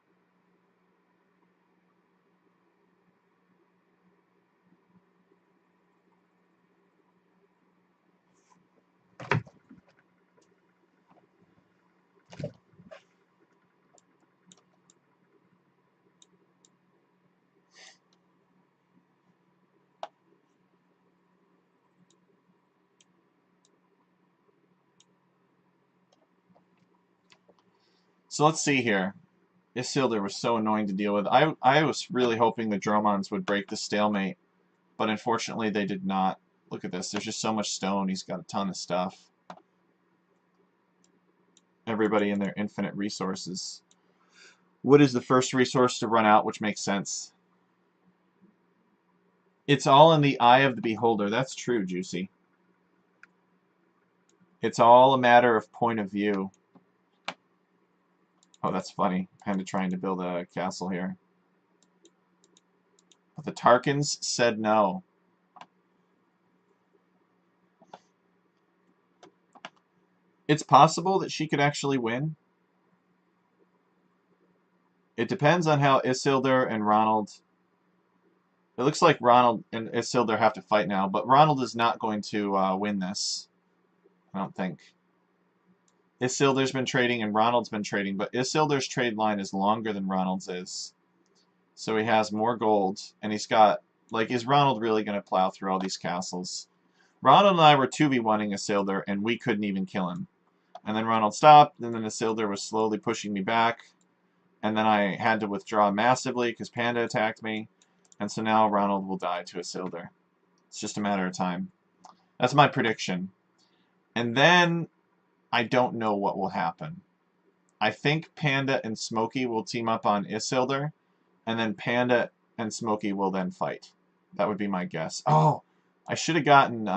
So let's see here. Isildur was so annoying to deal with. I was really hoping the Dromons would break the stalemate, but unfortunately they did not. Look at this. There's just so much stone. He's got a ton of stuff. Everybody in their infinite resources. Wood is the first resource to run out, which makes sense. It's all in the eye of the beholder. That's true, Juicy. It's all a matter of point of view. Oh, that's funny. Kind of trying to build a castle here. But the Tarkans said no. It's possible that she could actually win. It depends on how Isildur and Ronald... It looks like Ronald and Isildur have to fight now, but Ronald is not going to win this. I don't think. Isildur's been trading and Ronald's been trading, but Isildur's trade line is longer than Ronald's is. So he has more gold, and he's got... Like, is Ronald really going to plow through all these castles? Ronald and I were 2v1ing Isildur, and we couldn't even kill him. And then Ronald stopped, and then Isildur was slowly pushing me back. And then I had to withdraw massively because Panda attacked me. And so now Ronald will die to Isildur. It's just a matter of time. That's my prediction. And then I don't know what will happen. I think Panda and Smokey will team up on Isildur, and then Panda and Smokey will then fight. That would be my guess. Oh, I should have gotten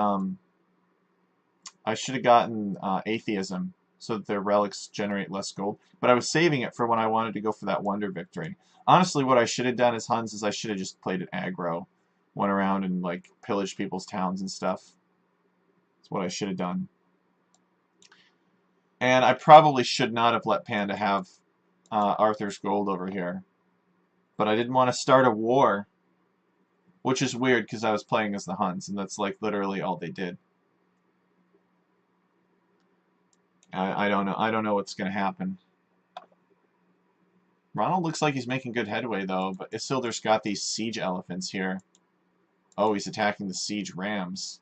atheism so that their relics generate less gold. But I was saving it for when I wanted to go for that wonder victory. Honestly, what I should have done as Huns is I should have just played it aggro. Went around and like pillaged people's towns and stuff. That's what I should have done. And I probably should not have let Panda have Arthur's gold over here. But I didn't want to start a war. Which is weird because I was playing as the Huns, and that's like literally all they did. I don't know. I don't know what's going to happen. Ronald looks like he's making good headway, though, but Isildur's got these siege elephants here. Oh, he's attacking the siege rams.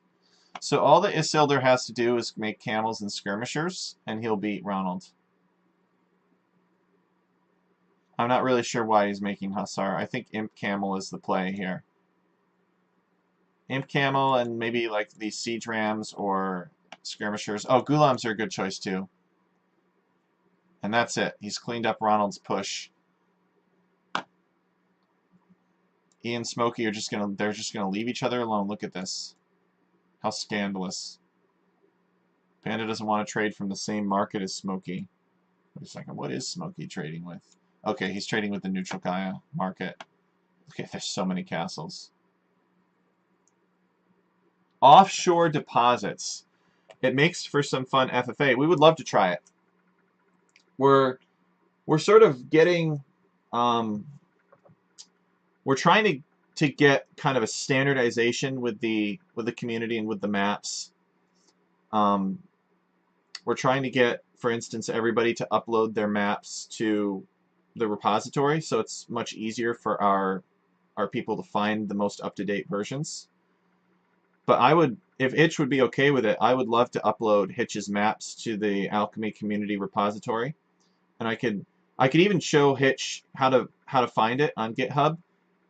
So all that Isildur has to do is make camels and skirmishers, and he'll beat Ronald. I'm not really sure why he's making Hussar. I think Imp Camel is the play here. Imp Camel and maybe like these siege rams or skirmishers. Oh, Gulams are a good choice too. And that's it. He's cleaned up Ronald's push. He and Smokey are just they're just gonna leave each other alone. Look at this. How scandalous. Panda doesn't want to trade from the same market as Smokey. Wait a second, what is Smokey trading with? Okay, he's trading with the neutral Gaia market. Okay, there's so many castles. Offshore deposits. It makes for some fun FFA. We would love to try it. We're sort of getting we're trying to get kind of a standardization with the community and with the maps. We're trying to get, for instance, everybody to upload their maps to the repository, so it's much easier for our people to find the most up-to-date versions. But I would, if Hitch would be okay with it, I would love to upload Hitch's maps to the Alchemy community repository, and I could even show Hitch how to find it on GitHub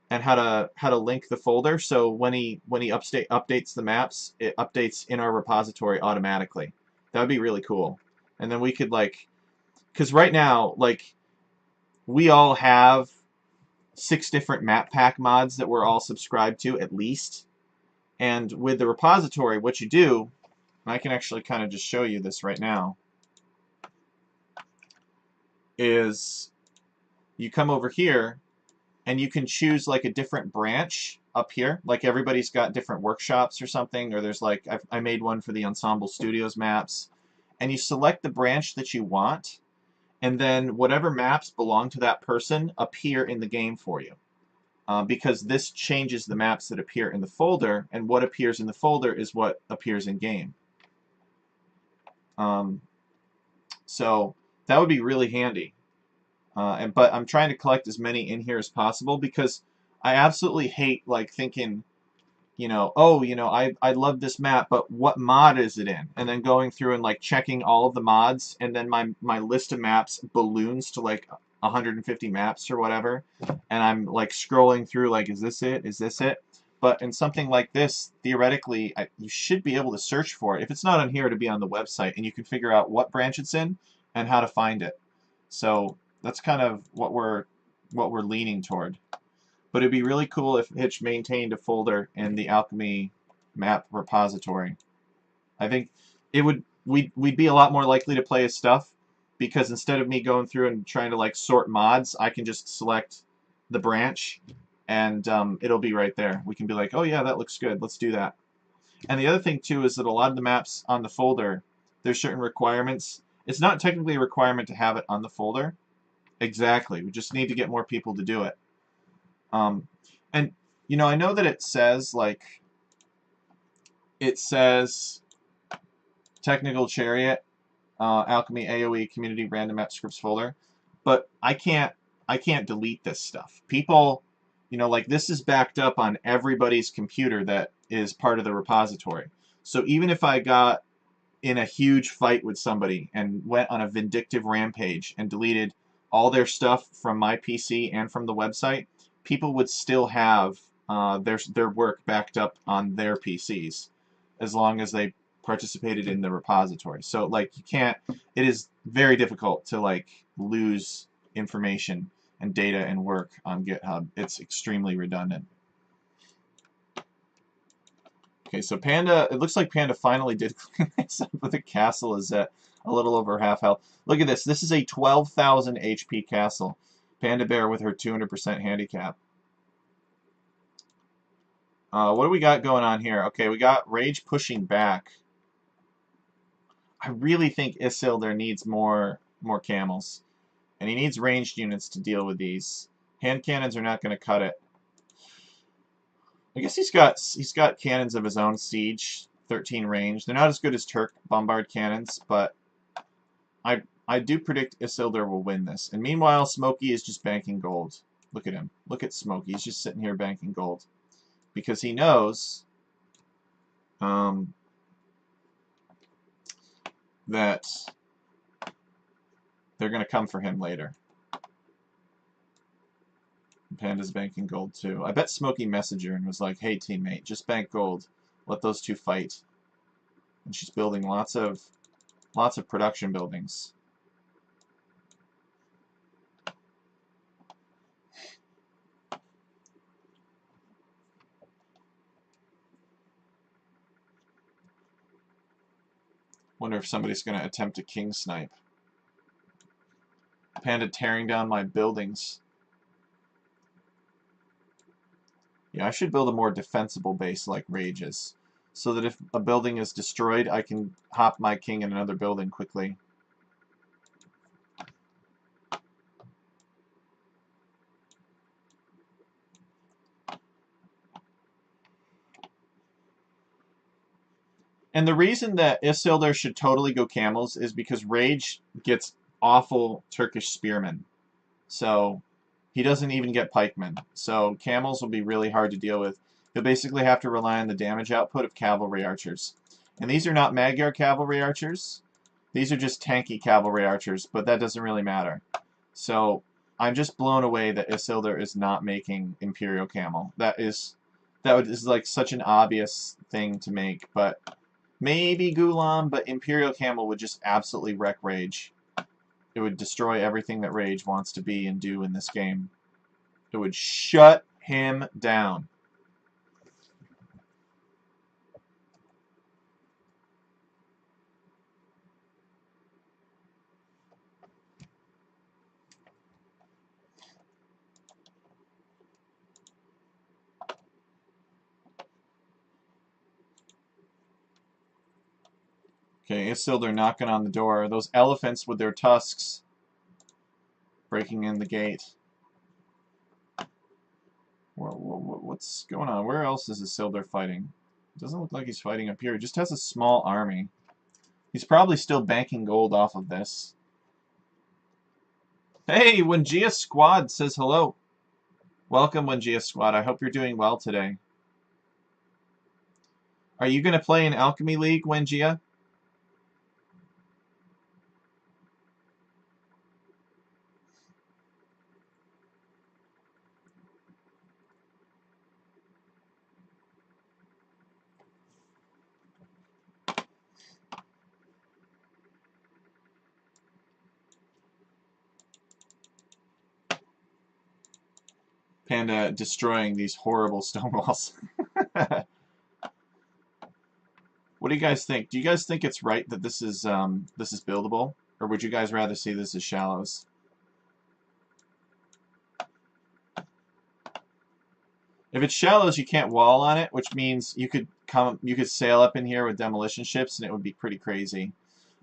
and how to link the folder. So when he updates the maps, it updates in our repository automatically. That would be really cool. And then we could because right now we all have 6 different map pack mods that we're all subscribed to at least. And with the repository, what you do, and I can actually kind of just show you this right now, is you come over here and you can choose like a different branch up here. Like everybody's got different workshops or something, or there's like, I made one for the Ensemble Studios maps. And you select the branch that you want, and then whatever maps belong to that person appear in the game for you. Because this changes the maps that appear in the folder, and what appears in the folder is what appears in game. So that would be really handy. But I'm trying to collect as many in here as possible because I absolutely hate thinking you know, oh, you know, I love this map, but what mod is it in? And then going through and like checking all of the mods, and then my list of maps balloons to like 150 maps or whatever, and I'm like scrolling through like, is this it? Is this it? But in something like this, theoretically, you should be able to search for it. If it's not on here, to be on the website, and you can figure out what branch it's in and how to find it. So that's kind of what we're leaning toward. But it'd be really cool if Hitch maintained a folder in the Alchemy map repository. I think it would we'd be a lot more likely to play his stuff, because instead of me going through and trying to like sort mods, I can just select the branch, and it'll be right there. We can be like, oh yeah, that looks good, let's do that. And the other thing too is that a lot of the maps on the folder, there's certain requirements. It's not technically a requirement to have it on the folder. Exactly. We just need to get more people to do it. And you know, I know that it says like, it says Technical Chariot, Alchemy AOE Community Random Map Scripts folder, but I can't delete this stuff. People, you know, like this is backed up on everybody's computer that is part of the repository. So even if I got in a huge fight with somebody and went on a vindictive rampage and deleted all their stuff from my PC and from the website, people would still have their work backed up on their PCs as long as they participated in the repository. So like you can't, it is very difficult to like lose information and data and work on GitHub. It's extremely redundant. Okay, so Panda, it looks like Panda finally did clean this up, but the castle is at a little over half health. Look at this. This is a 12,000 HP castle. Panda Bear with her 200% handicap. What do we got going on here? Okay, we got Rage pushing back. I really think Isildur needs more camels. And he needs ranged units to deal with these. Hand cannons are not going to cut it. I guess he's got cannons of his own, siege, 13 range. They're not as good as Turk bombard cannons, but I do predict Isildur will win this. And meanwhile, Smokey is just banking gold. Look at him. Look at Smokey. He's just sitting here banking gold. Because he knows that they're going to come for him later. Panda's banking gold too. I bet Smokey Messenger and was like, hey teammate, just bank gold. Let those two fight. And she's building lots of production buildings. Wonder if somebody's going to attempt a king snipe. Panda tearing down my buildings. Yeah, I should build a more defensible base like Rage's, so that if a building is destroyed, I can hop my king in another building quickly. And the reason that Isildur should totally go camels is because Rage gets awful Turkish spearmen. So he doesn't even get pikemen. So camels will be really hard to deal with. He'll basically have to rely on the damage output of cavalry archers. And these are not Magyar cavalry archers. These are just tanky cavalry archers, but that doesn't really matter. So I'm just blown away that Isildur is not making Imperial Camel. That is like such an obvious thing to make, but maybe Gulam, but Imperial Camel would just absolutely wreck Rage. It would destroy everything that Rage wants to be and do in this game. It would shut him down. Okay, Isildur knocking on the door. Those elephants with their tusks breaking in the gate. What's going on? Where else is Isildur fighting? It doesn't look like he's fighting up here. He just has a small army. He's probably still banking gold off of this. Hey, Wangia Squad says hello. Welcome, Wangia Squad. I hope you're doing well today. Are you going to play in Alchemy League, Wengia? Panda destroying these horrible stone walls. What do you guys think? Do you guys think it's right that this is buildable, or would you guys rather see this as shallows? If it's shallows, you can't wall on it, which means you could sail up in here with demolition ships, and it would be pretty crazy.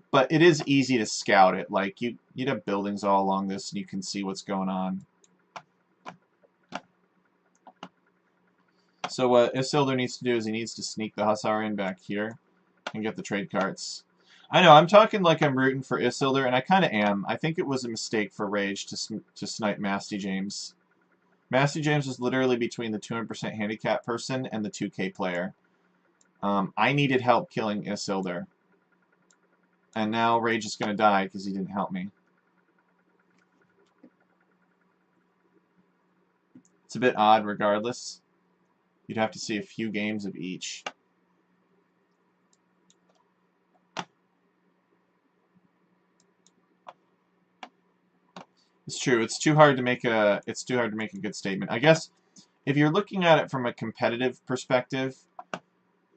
But it is easy to scout it. Like you'd have buildings all along this, and you can see what's going on. So what Isildur needs to do is he needs to sneak the Hussar in back here and get the trade carts. I know, I'm talking like I'm rooting for Isildur, and I kind of am. I think it was a mistake for Rage to snipe Masty James. Masty James was literally between the 200% handicap person and the 2K player. I needed help killing Isildur. And now Rage is going to die because he didn't help me. It's a bit odd regardless. You'd have to see a few games of each. It's true. It's too hard to make a good statement. I guess if you're looking at it from a competitive perspective,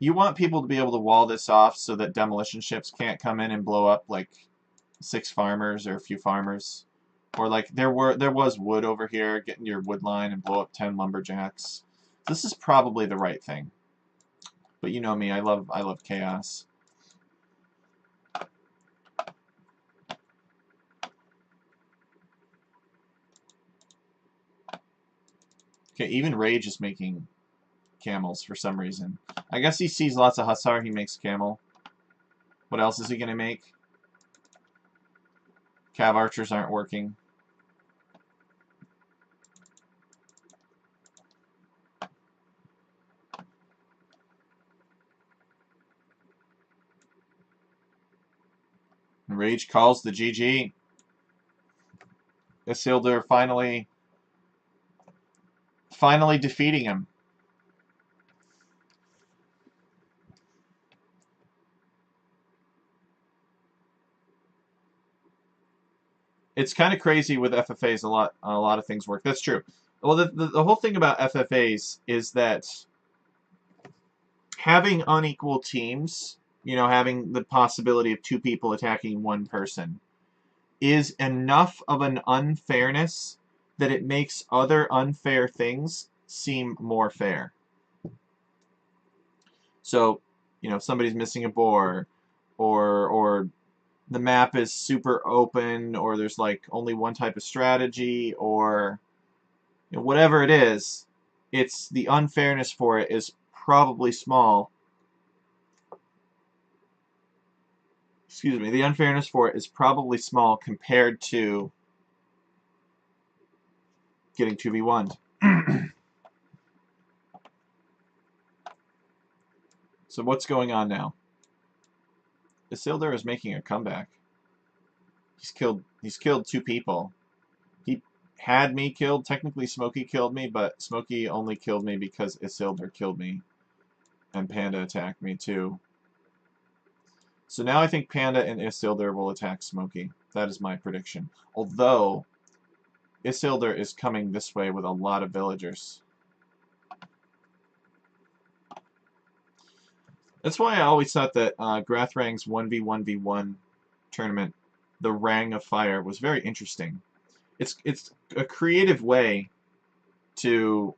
you want people to be able to wall this off so that demolition ships can't come in and blow up like 6 farmers or a few farmers. Or like there was wood over here, get in your wood line and blow up 10 lumberjacks. This is probably the right thing. But you know me, I love chaos. Okay, even Rage is making camels for some reason. I guess he sees lots of Hussar, he makes camel. What else is he going to make? Cav archers aren't working. Rage calls the GG. Isildur finally defeating him. It's kind of crazy with FFAs. A lot of things work. That's true. Well, the whole thing about FFAs is that having unequal teams, you know, having the possibility of 2 people attacking 1 person, is enough of an unfairness that it makes other unfair things seem more fair. So, you know, if somebody's missing a boar, or the map is super open, or there's like only one type of strategy, or you know, whatever it is, it's the unfairness for it is probably small. Excuse me, the unfairness for it is probably small compared to getting 2v1'd. So what's going on now? Isildur is making a comeback. He's killed 2 people. He had me killed. Technically Smokey killed me, but Smokey only killed me because Isildur killed me. And Panda attacked me too. So now I think Panda and Isildur will attack Smokey. That is my prediction. Although Isildur is coming this way with a lot of villagers. That's why I always thought that Grathrang's 1v1v1 tournament, the Rang of Fire, was very interesting. It's a creative way to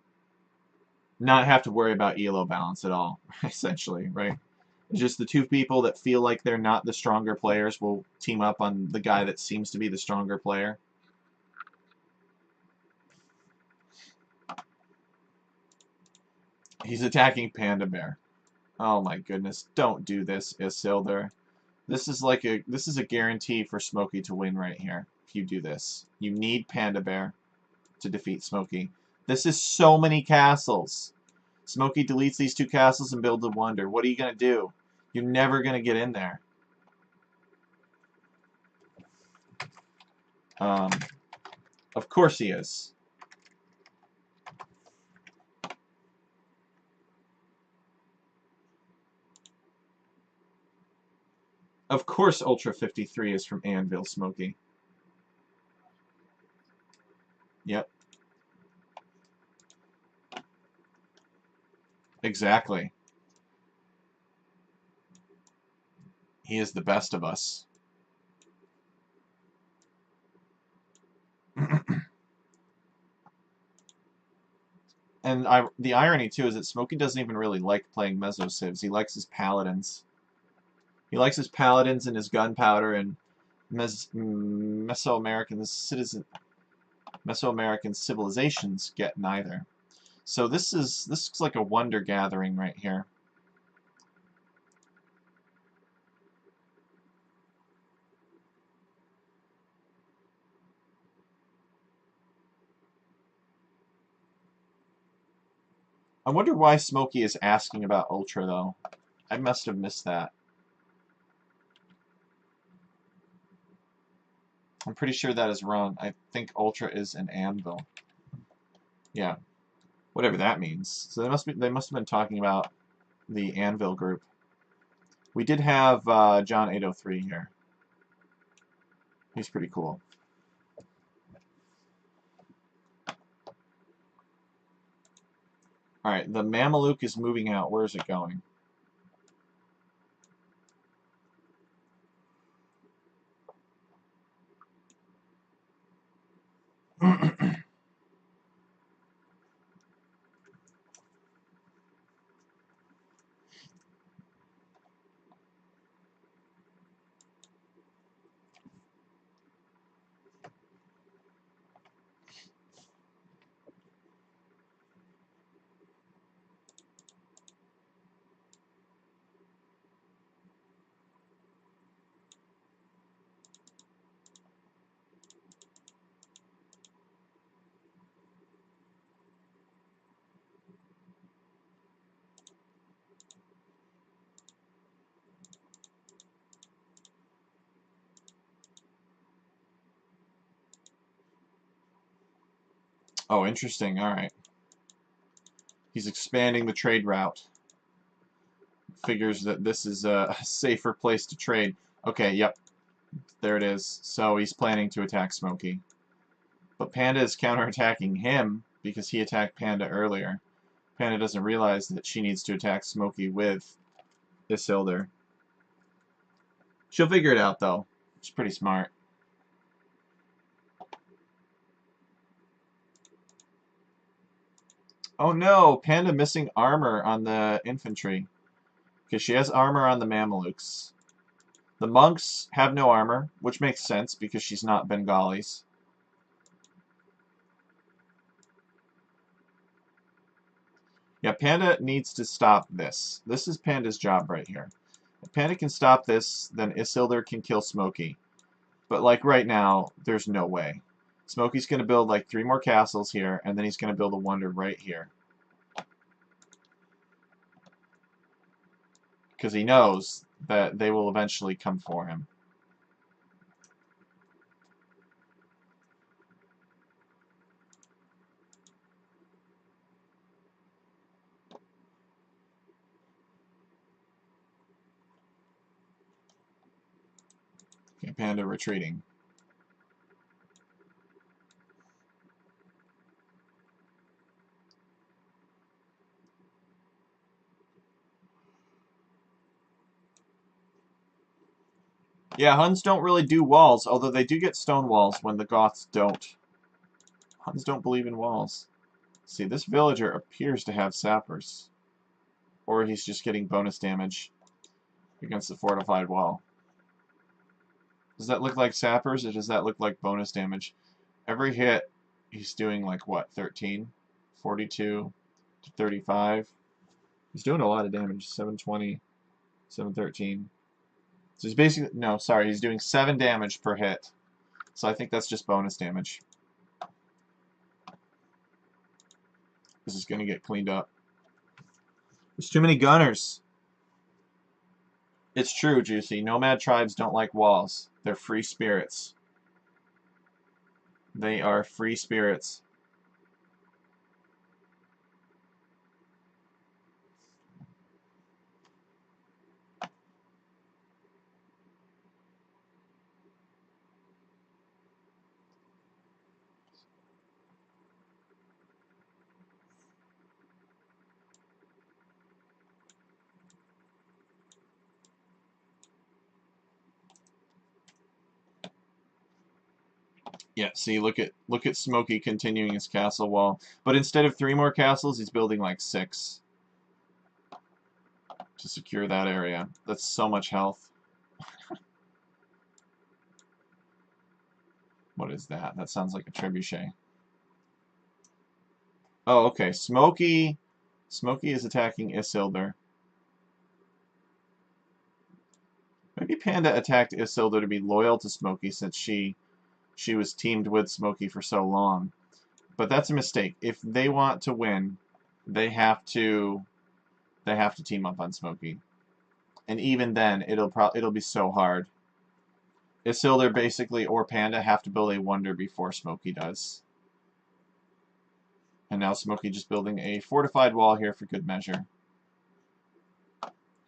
not have to worry about elo balance at all, essentially, right? It's just the 2 people that feel like they're not the stronger players will team up on the guy that seems to be the stronger player. He's attacking Panda Bear. Oh my goodness, don't do this, Isildur. This is a guarantee for Smokey to win right here. If you do this. You need Panda Bear to defeat Smokey. This is so many castles. Smokey deletes these 2 castles and builds a wonder. What are you going to do? You're never going to get in there. Of course he is. Of course Ultra 53 is from Anvil, Smokey. Yep. Exactly. He is the best of us. And the irony, too, is that Smokey doesn't even really like playing Meso-Civs. He likes his Paladins. He likes his Paladins and his Gunpowder, and Mesoamerican civilizations get neither. So this looks like a wonder gathering right here. I wonder why Smokey is asking about Ultra, though. I must have missed that. I'm pretty sure that is wrong. I think Ultra is an Anvil. Yeah. Whatever that means. So they must have been talking about the Anvil group. We did have John 803 here. He's pretty cool. Alright, the Mameluke is moving out. Where is it going? Oh, interesting. Alright. He's expanding the trade route. Figures that this is a safer place to trade. Okay, yep. There it is. So he's planning to attack Smokey. But Panda is counterattacking him because he attacked Panda earlier. Panda doesn't realize that she needs to attack Smokey with Isildur. She'll figure it out, though. She's pretty smart. Oh no, Panda missing armor on the infantry. Because she has armor on the Mamelukes. The monks have no armor, which makes sense because she's not Bengalis. Yeah, Panda needs to stop this. This is Panda's job right here. If Panda can stop this, then Isildur can kill Smokey. But like right now, there's no way. Smokey's going to build like 3 more castles here, and then he's going to build a wonder right here. Because he knows that they will eventually come for him. Okay, Panda retreating. Yeah, Huns don't really do walls, although they do get stone walls when the Goths don't. Huns don't believe in walls. See, this villager appears to have sappers. Or he's just getting bonus damage against the fortified wall. Does that look like sappers, or does that look like bonus damage? Every hit, he's doing like, what, 13? 42 to 35. He's doing a lot of damage. 720, 713. So he's basically, no, sorry, he's doing 7 damage per hit. So I think that's just bonus damage. This is going to get cleaned up. There's too many gunners. It's true, Juicy. Nomad tribes don't like walls. They're free spirits. They are free spirits. Yeah, see, look at Smokey continuing his castle wall. But instead of 3 more castles, he's building like 6 to secure that area. That's so much health. What is that? That sounds like a trebuchet. Oh, okay. Smokey is attacking Isildur. Maybe Panda attacked Isildur to be loyal to Smokey since she was teamed with Smokey for so long. But that's a mistake. If they want to win, they have to team up on Smokey. And even then, it'll be so hard. Isildur basically or Panda have to build a wonder before Smokey does. And now Smokey just building a fortified wall here for good measure.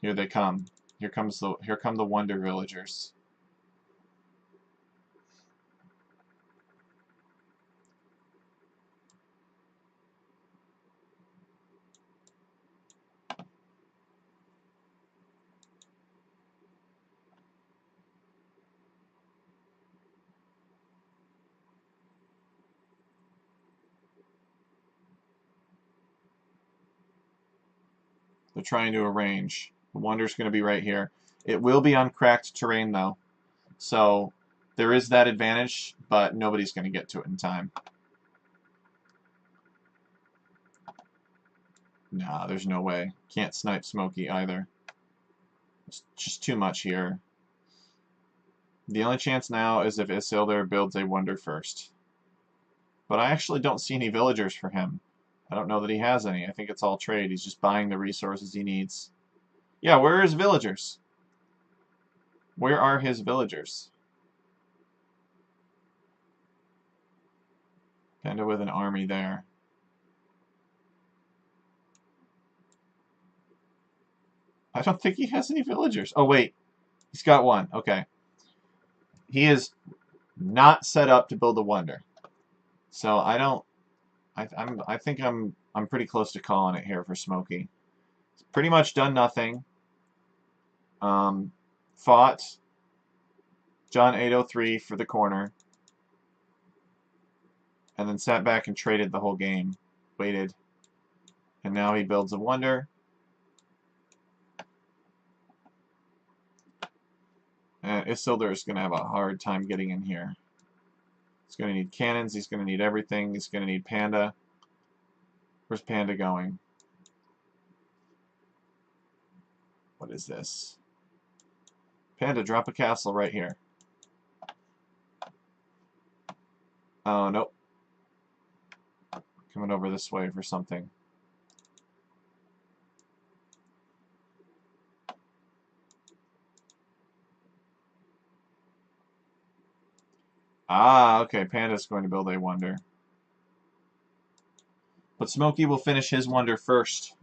Here they come. Here come the wonder villagers. They're trying to arrange. The wonder's going to be right here. It will be on cracked terrain, though. So there is that advantage, but nobody's going to get to it in time. Nah, there's no way. Can't snipe Smokey either. It's just too much here. The only chance now is if Isildur builds a wonder first. But I actually don't see any villagers for him. I don't know that he has any. I think it's all trade. He's just buying the resources he needs. Yeah, where are his villagers? Where are his villagers? Panda with an army there. I don't think he has any villagers. Oh, wait. He's got one. Okay. He is not set up to build a wonder. So I don't... I think I'm pretty close to calling it here for Smokey. He's pretty much done nothing. Fought John 803 for the corner. And then sat back and traded the whole game. Waited. And now he builds a wonder. And Isildur is going to have a hard time getting in here. He's going to need cannons. He's going to need everything. He's going to need Panda. Where's Panda going? What is this? Panda, drop a castle right here. Oh, nope. Coming over this way for something. Ah, okay. Panda's going to build a wonder. But Smokey will finish his wonder first.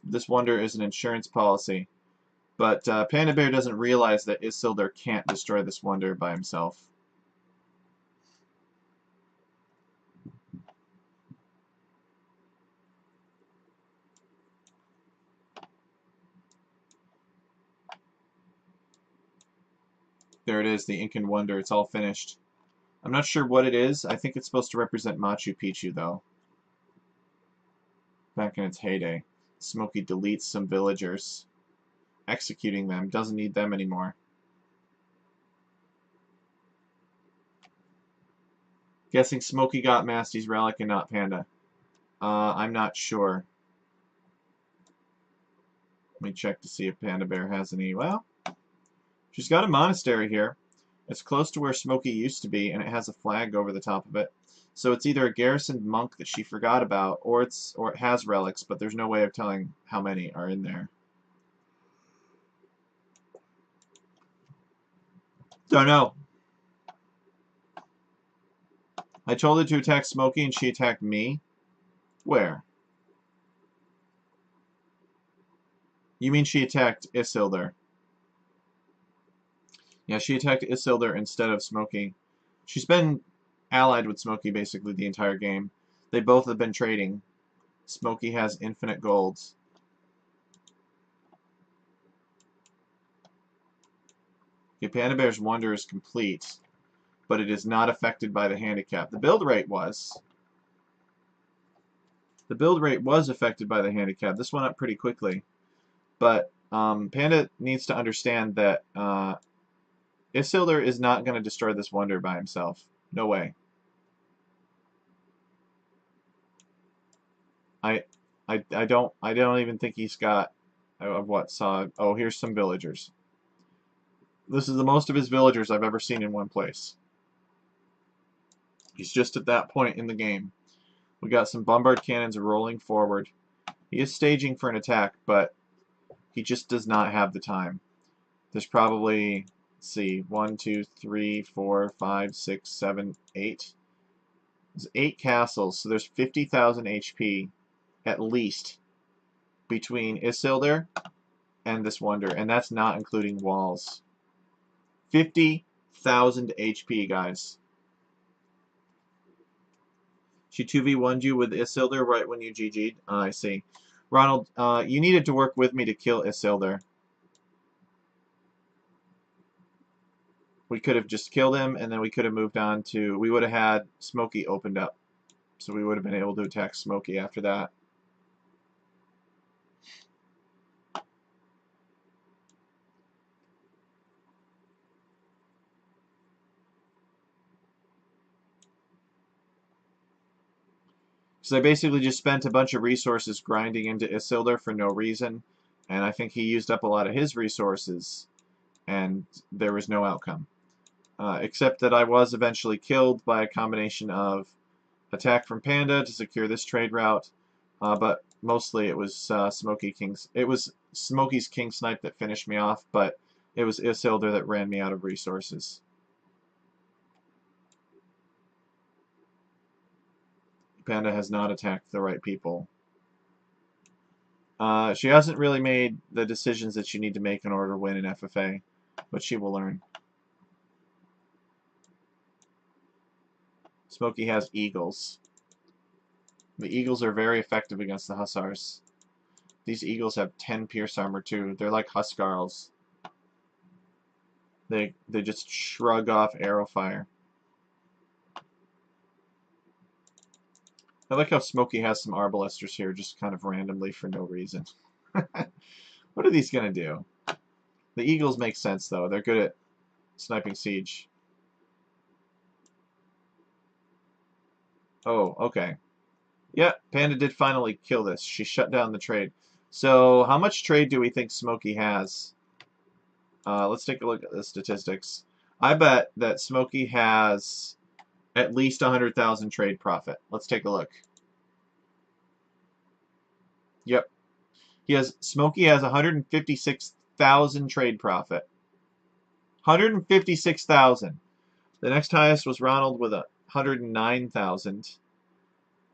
This wonder is an insurance policy. But Panda Bear doesn't realize that Isildur can't destroy this wonder by himself. There it is, the Incan Wonder. It's all finished. I'm not sure what it is. I think it's supposed to represent Machu Picchu, though. Back in its heyday. Smokey deletes some villagers. Executing them. Doesn't need them anymore. Guessing Smokey got Masty's Relic and not Panda. I'm not sure. Let me check to see if Panda Bear has any. Well, she's got a monastery here. It's close to where Smokey used to be, and it has a flag over the top of it. So it's either a garrisoned monk that she forgot about, or it has relics, but there's no way of telling how many are in there. Don't know. I told her to attack Smokey, and she attacked me. Where? You mean she attacked Isildur? Yeah, she attacked Isildur instead of Smokey. She's been allied with Smokey basically the entire game. They both have been trading. Smokey has infinite golds. Okay, Panda Bear's Wonder is complete, but it is not affected by the handicap. The build rate was. The build rate was affected by the handicap. This went up pretty quickly. But Panda needs to understand that Isildur is not going to destroy this wonder by himself. No way. I don't even think he's got what saw. Oh, here's some villagers. This is the most of his villagers I've ever seen in one place. He's just at that point in the game. We got some bombard cannons rolling forward. He is staging for an attack, but he just does not have the time. There's probably, let's see, 1, 2, 3, 4, 5, 6, 7, 8. There's 8 castles, so there's 50,000 HP at least between Isildur and this wonder, and that's not including walls. 50,000 HP, guys. She 2v1'd you with Isildur right when you GG'd? I see. Ronald, you needed to work with me to kill Isildur. We could have just killed him, and then we could have moved on to... We would have had Smokey opened up. So we would have been able to attack Smokey after that. So I basically just spent a bunch of resources grinding into Isildur for no reason, and I think he used up a lot of his resources, and there was no outcome. Except that I was eventually killed by a combination of attack from Panda to secure this trade route, but mostly it was Smokey's King Snipe that finished me off, but it was Isildur that ran me out of resources. Panda has not attacked the right people. She hasn't really made the decisions that you need to make in order to win an FFA, but she will learn. Smokey has eagles. The eagles are very effective against the hussars. These eagles have 10 pierce armor too. They're like huskarls. They just shrug off arrow fire. I like how Smokey has some arbalesters here just kind of randomly for no reason. What are these going to do? The eagles make sense, though. They're good at sniping siege. Oh, okay. Yeah, Panda did finally kill this. She shut down the trade. So, how much trade do we think Smokey has? Let's take a look at the statistics. I bet that Smokey has at least 100,000 trade profit. Let's take a look. Yep. Smokey has 156,000 trade profit. 156,000. The next highest was Ronald with 109,000.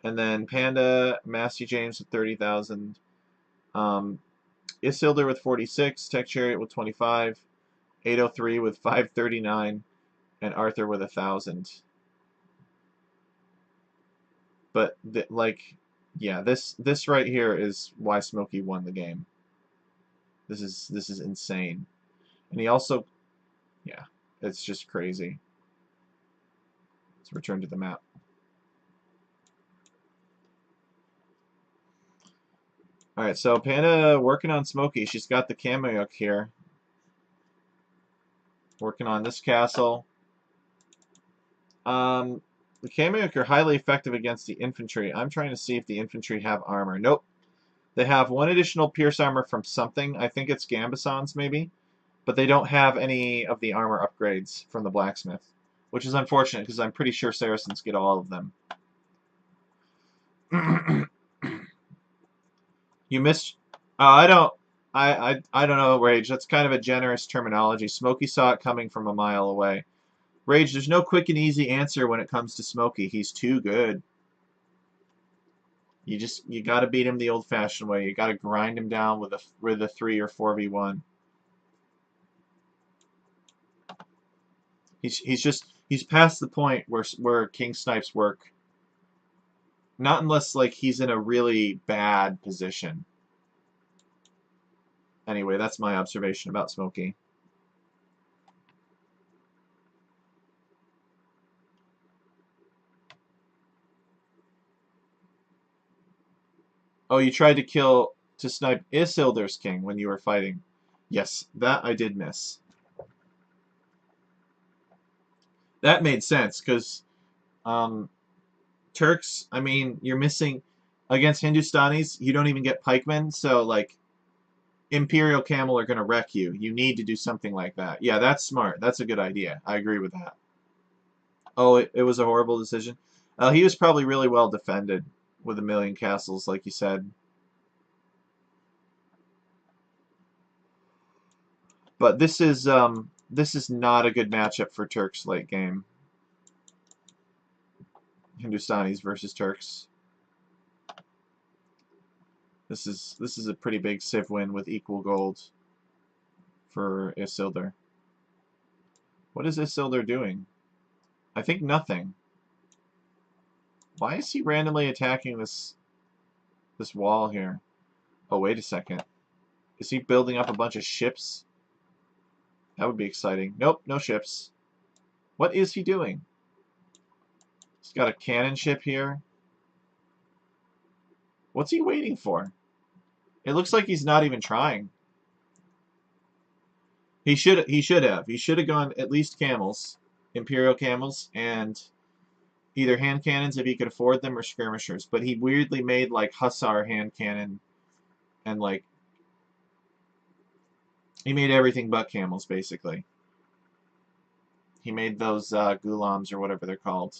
And then Panda, Massey James with 30,000. Isildur with 46, Tech Chariot with 25, 803 with 539, and Arthur with 1,000. But yeah, this right here is why Smokey won the game. This is insane, and he also, yeah, it's just crazy. Let's return to the map. All right, so Panda working on Smokey. She's got the Kameyuk here, working on this castle. The Kameyuk are highly effective against the infantry. I'm trying to see if the infantry have armor. Nope. They have one additional pierce armor from something. I think it's Gambeson's, maybe. But they don't have any of the armor upgrades from the blacksmith, which is unfortunate because I'm pretty sure Saracens get all of them. You missed. I don't. I don't know, Rage. That's kind of a generous terminology. Smokey saw it coming from a mile away. Rage, there's no quick and easy answer when it comes to Smokey. He's too good. You got to beat him the old-fashioned way. You got to grind him down with a 3 or 4v1. He's past the point where King Snipes work. Not unless like he's in a really bad position. Anyway, that's my observation about Smokey. Oh, you tried to snipe Isildur's king when you were fighting. Yes, that I did miss. That made sense, because Turks, I mean, you're missing... Against Hindustanis, you don't even get pikemen, so, like, Imperial Camel are going to wreck you. You need to do something like that. Yeah, that's smart. That's a good idea. I agree with that. Oh, it was a horrible decision? He was probably really well defended with 1,000,000 castles, like you said. But this is not a good matchup for Turks late game. Hindustanis versus Turks. This is a pretty big civ win with equal gold for Isildur. What is Isildur doing? I think nothing. Why is he randomly attacking this wall here? Oh, wait a second. Is he building up a bunch of ships? That would be exciting. Nope, no ships. What is he doing? He's got a cannon ship here. What's he waiting for? It looks like he's not even trying. He should have. He should have gone at least camels, Imperial camels, and either hand cannons if he could afford them or skirmishers. But he weirdly made like hussar hand cannon, and like he made everything but camels basically. He made those gulams or whatever they're called.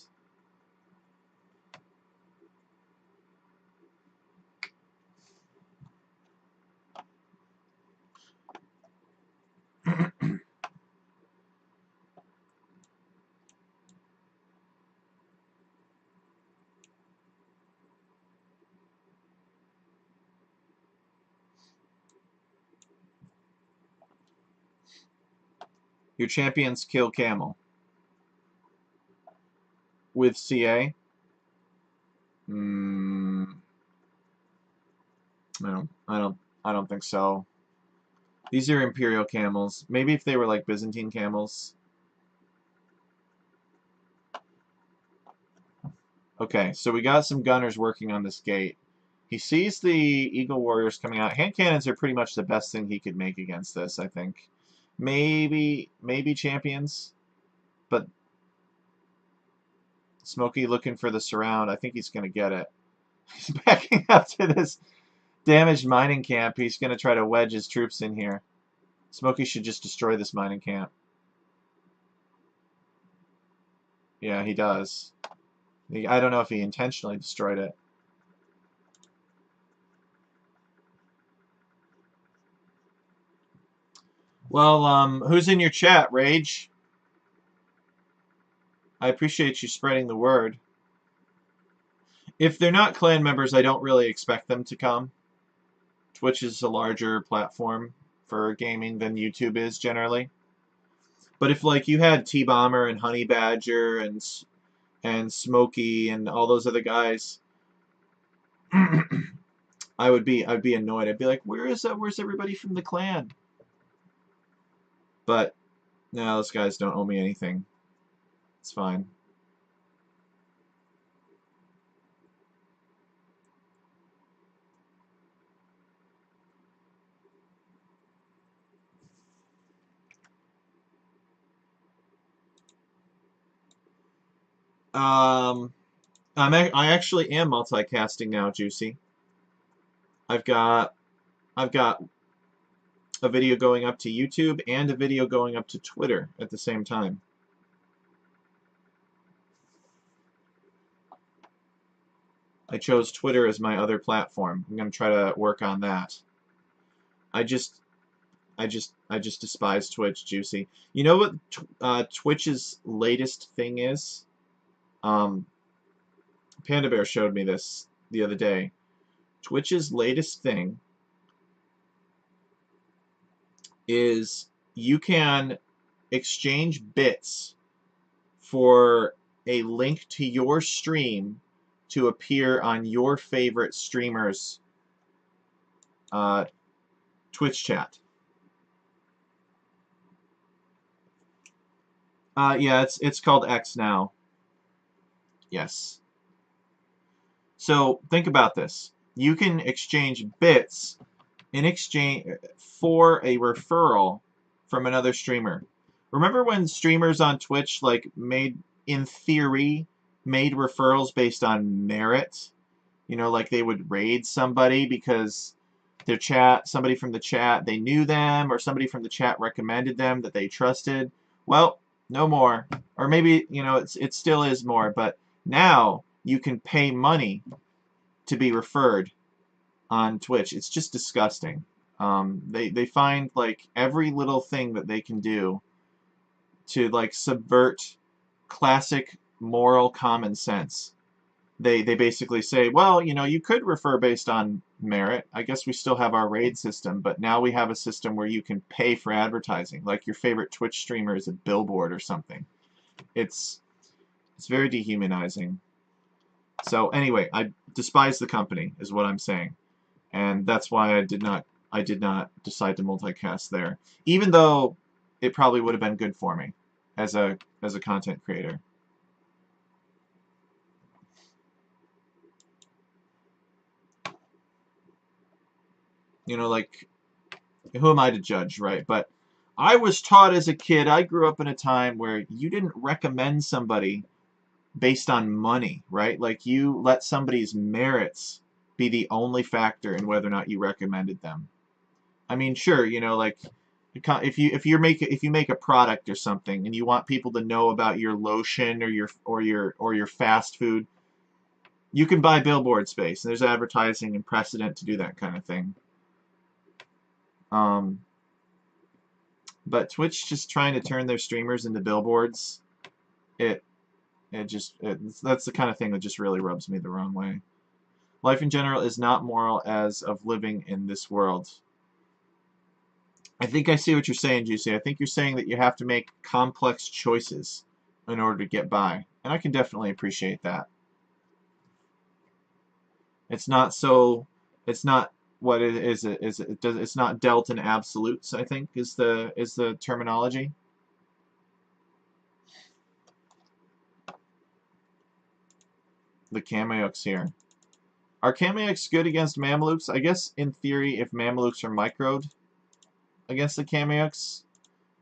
Your champions kill camel with CA. I don't think so. These are Imperial camels. Maybe if they were like Byzantine camels. Okay, so we got some gunners working on this gate. He sees the Eagle Warriors coming out. Hand cannons are pretty much the best thing he could make against this, I think. Maybe champions, but Smokey looking for the surround. I think he's going to get it. He's backing up to this damaged mining camp. He's going to try to wedge his troops in here. Smokey should just destroy this mining camp. Yeah, he does. I don't know if he intentionally destroyed it. Well, who's in your chat, Rage? I appreciate you spreading the word. If they're not clan members, I don't really expect them to come. Twitch is a larger platform for gaming than YouTube is generally. But if like you had T-Bomber and Honey Badger and Smokey and all those other guys, I'd be annoyed. I'd be like, where's everybody from the clan? But no, those guys don't owe me anything. It's fine. I actually am multicasting now, Juicy. I've got a video going up to YouTube and a video going up to Twitter at the same time. I chose Twitter as my other platform. I'm going to try to work on that. I just despise Twitch, Juicy. You know what Twitch's latest thing is? Panda Bear showed me this the other day. Twitch's latest thing is you can exchange bits for a link to your stream to appear on your favorite streamer's Twitch chat. Yeah, it's called X now. Yes. So think about this. You can exchange bits in exchange for a referral from another streamer. Remember when streamers on Twitch in theory made referrals based on merit? You know, like they would raid somebody because somebody from the chat, they knew them, or somebody from the chat recommended them that they trusted. Well, no more. Or maybe, you know, it still is more, but now you can pay money to be referred on Twitch. It's just disgusting. They find like every little thing that they can do to like subvert classic moral common sense. They basically say, well, you know, you could refer based on merit. I guess we still have our raid system, but now we have a system where you can pay for advertising, like your favorite Twitch streamer is a billboard or something. It's very dehumanizing. So anyway, I despise the company, is what I'm saying, and that's why I did not decide to multicast there, even though it probably would have been good for me as a content creator. You know, like, who am I to judge, right? But I was taught as a kid, I grew up in a time where you didn't recommend somebody based on money, right? Like, you let somebody's merits be the only factor in whether or not you recommended them. I mean, sure, you know, like, if you make a product or something and you want people to know about your lotion or your fast food, you can buy billboard space, and there's advertising and precedent to do that kind of thing. But Twitch just trying to turn their streamers into billboards, that's the kind of thing that just really rubs me the wrong way. Life in general is not moral as of living in this world. I think I see what you're saying, Juicy. I think you're saying that you have to make complex choices in order to get by, and I can definitely appreciate that. It's not what it is. It's not dealt in absolutes, I think, is the terminology. The Kameyuks here. Are Kameyuks good against Mamelukes? I guess in theory, if Mamelukes are microed against the Kameyuks,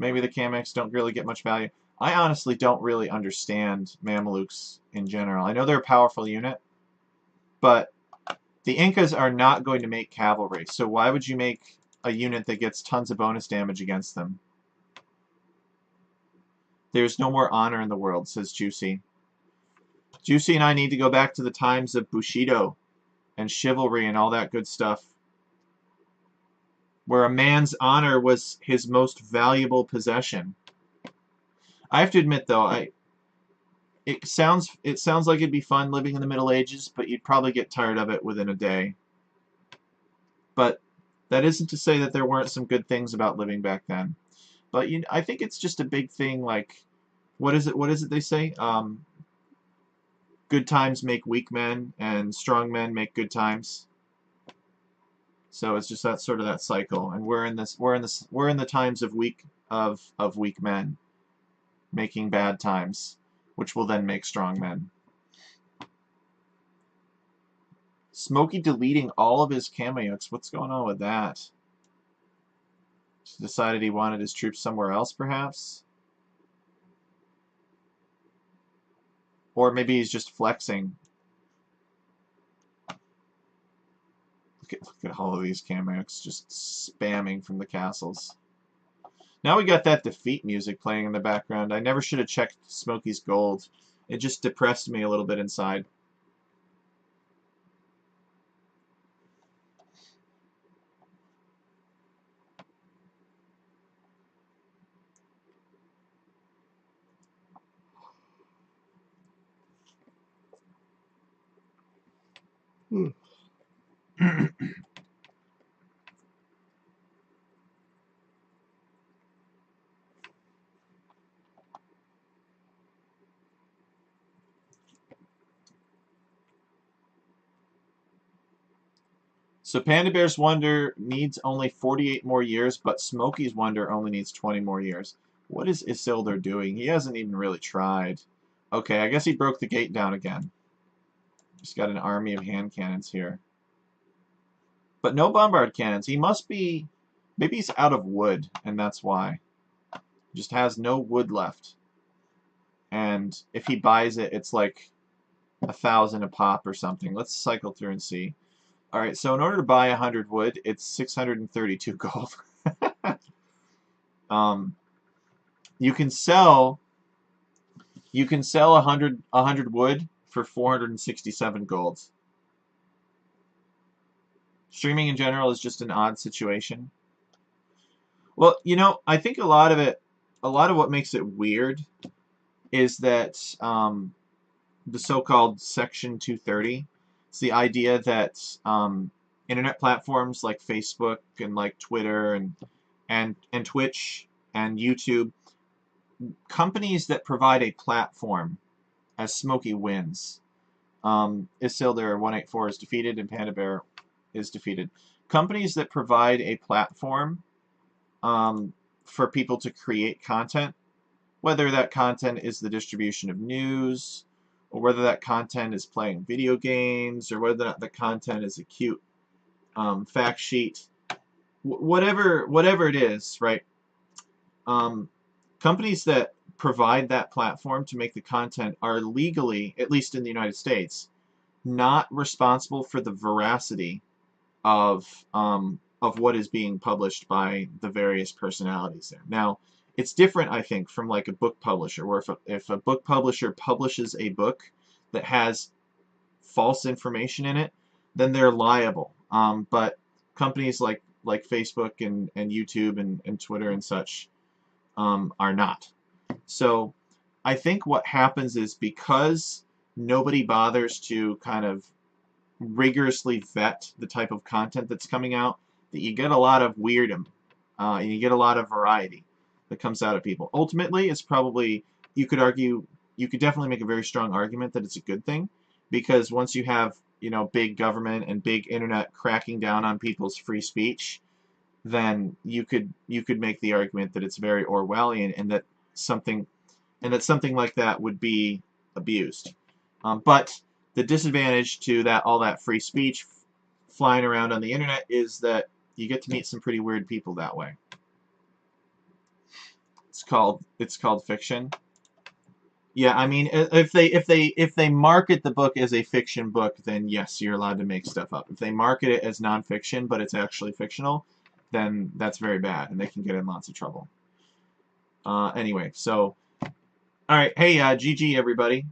maybe the Kameyuks don't really get much value. I honestly don't really understand Mamelukes in general. I know they're a powerful unit, but the Incas are not going to make cavalry, so why would you make a unit that gets tons of bonus damage against them? There's no more honor in the world, says Juicy. Juicy and I need to go back to the times of Bushido and chivalry and all that good stuff, where a man's honor was his most valuable possession. I have to admit, though, it sounds like it'd be fun living in the Middle Ages, but you'd probably get tired of it within a day. But that isn't to say that there weren't some good things about living back then. But I think it's just a big thing, like, what is it they say? Good times make weak men, and strong men make good times. So it's just that cycle, and we're in the times of weak men making bad times, which will then make strong men. Smokey deleting all of his Kameyuks. What's going on with that? Just decided he wanted his troops somewhere else, perhaps? Or maybe he's just flexing. Look at all of these cameos just spamming from the castles. Now we got that defeat music playing in the background. I never should have checked Smokey's gold. It just depressed me a little bit inside. So Panda Bear's Wonder needs only 48 more years, but Smokey's Wonder only needs 20 more years. What is Isildur doing? He hasn't even really tried. Okay, I guess he broke the gate down again. Just got an army of hand cannons here. But no bombard cannons. He must be... Maybe he's out of wood, and that's why. He just has no wood left. And if he buys it, it's like 1,000 a pop or something. Let's cycle through and see. Alright, so in order to buy 100 wood, it's 632 gold. You can sell 100 wood for 467 gold. Streaming in general is just an odd situation. Well, you know, I think a lot of what makes it weird is that the so-called Section 230. It's the idea that internet platforms like Facebook and like Twitter and Twitch and YouTube, companies that provide a platform, as Smokey wins, Isildur 184 is defeated and Panda Bear is defeated. Companies that provide a platform for people to create content, whether that content is the distribution of news, or whether that content is playing video games, or whether that the content is a cute fact sheet, whatever it is, right? Companies that provide that platform to make the content are legally, at least in the United States, not responsible for the veracity of what is being published by the various personalities there. Now, it's different, I think, from like a book publisher, where if a book publisher publishes a book that has false information in it, then they're liable. But companies like Facebook and YouTube and Twitter and such are not. So I think what happens is, because nobody bothers to kind of rigorously vet the type of content that's coming out, that you get a lot of weirdom, and you get a lot of variety that comes out of people. Ultimately, it's probably, you could definitely make a very strong argument that it's a good thing, because once you have, you know, big government and big internet cracking down on people's free speech, then you could make the argument that it's very Orwellian, and that something like that would be abused. But the disadvantage to all that free speech flying around on the internet is that you get to meet some pretty weird people that way. It's called fiction. Yeah, I mean, if they market the book as a fiction book, then yes, you're allowed to make stuff up. If they market it as nonfiction, but it's actually fictional, then that's very bad, and they can get in lots of trouble. Anyway, so, all right, hey, GG everybody.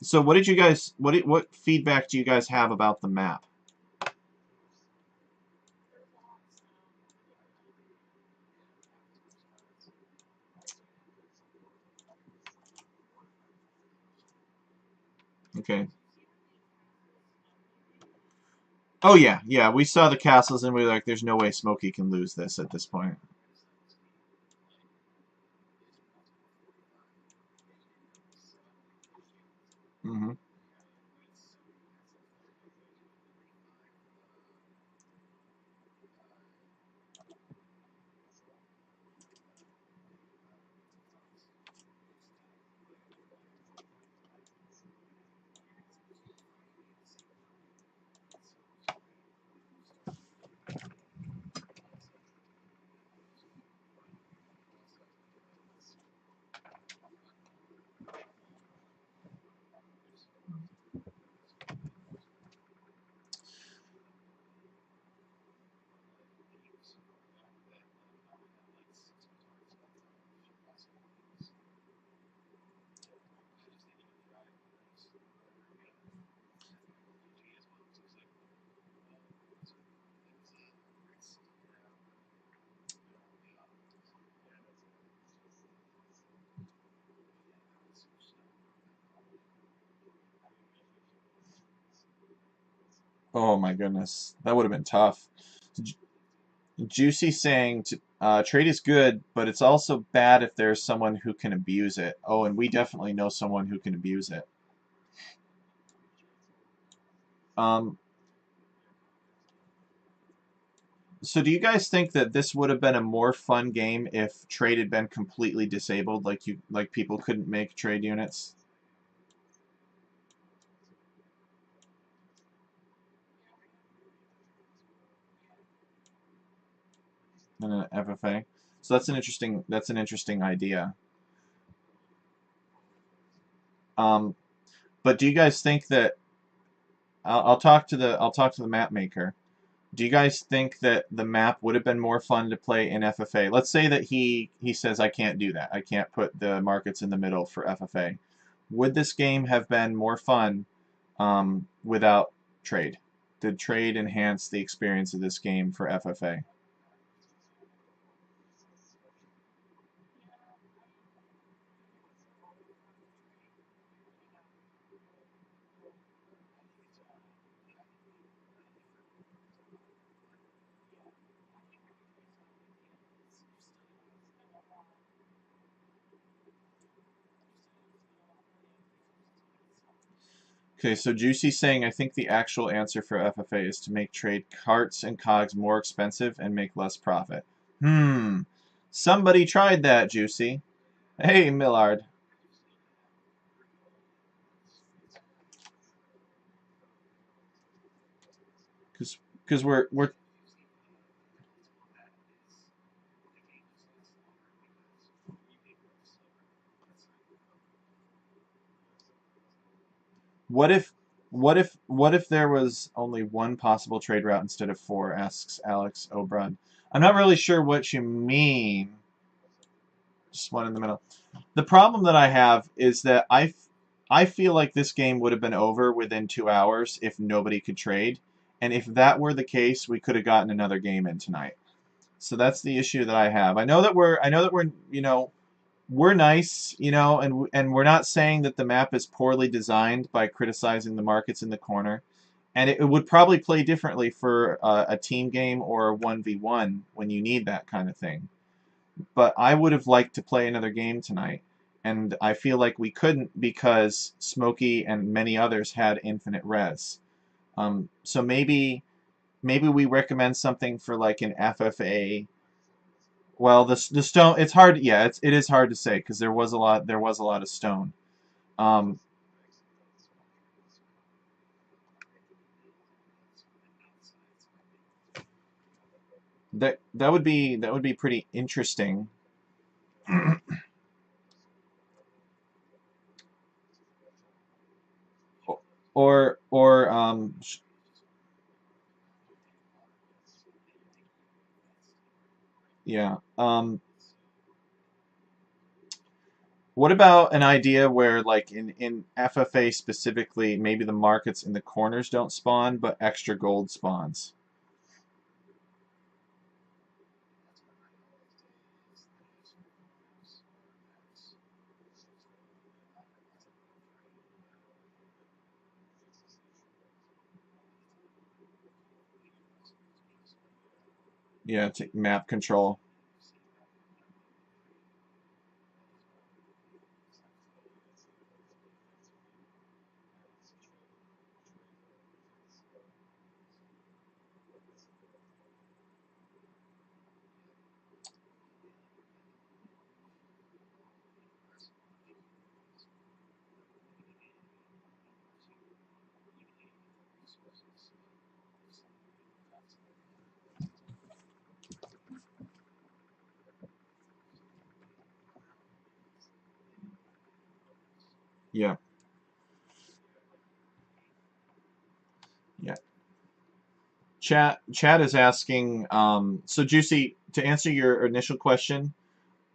So, what did you guys? What feedback do you guys have about the map? Okay. Oh yeah, yeah. We saw the castles and we were like, "There's no way Smokey can lose this at this point." Mm-hmm. Oh my goodness, that would have been tough. Juicy saying trade is good, but it's also bad if there's someone who can abuse it. Oh, and we definitely know someone who can abuse it. Um, so do you guys think that this would have been a more fun game if trade had been completely disabled, like people couldn't make trade units in an FFA? So that's an interesting idea. Um, but do you guys think that I'll talk to the map maker. Do you guys think that the map would have been more fun to play in FFA? Let's say that he says I can't do that. I can't put the markets in the middle for FFA. Would this game have been more fun without trade? Did trade enhance the experience of this game for FFA? Okay, so Juicy's saying I think the actual answer for FFA is to make trade carts and cogs more expensive and make less profit. Hmm. Somebody tried that, Juicy. Hey, Millard. Because we're what if what if there was only one possible trade route instead of four? Asks Alex Obrun. I'm not really sure what you mean. Just one in the middle. The problem that I have is that I feel like this game would have been over within 2 hours if nobody could trade, and if that were the case, we could have gotten another game in tonight. So that's the issue that I have. I know that we're we're nice, and we're not saying that the map is poorly designed by criticizing the markets in the corner. And it would probably play differently for a team game or a 1v1 when you need that kind of thing. But I would have liked to play another game tonight, and I feel like we couldn't because Smokey and many others had infinite res. So maybe we recommend something for like an FFA. Well, the stone, it's hard. Yeah, it is hard to say because there was a lot of stone. Um, that would be pretty interesting. Or yeah. What about an idea where, like in FFA specifically, maybe the markets in the corners don't spawn, but extra gold spawns? Yeah, to map control. Yeah, yeah. Chat is asking. So Juicy, to answer your initial question,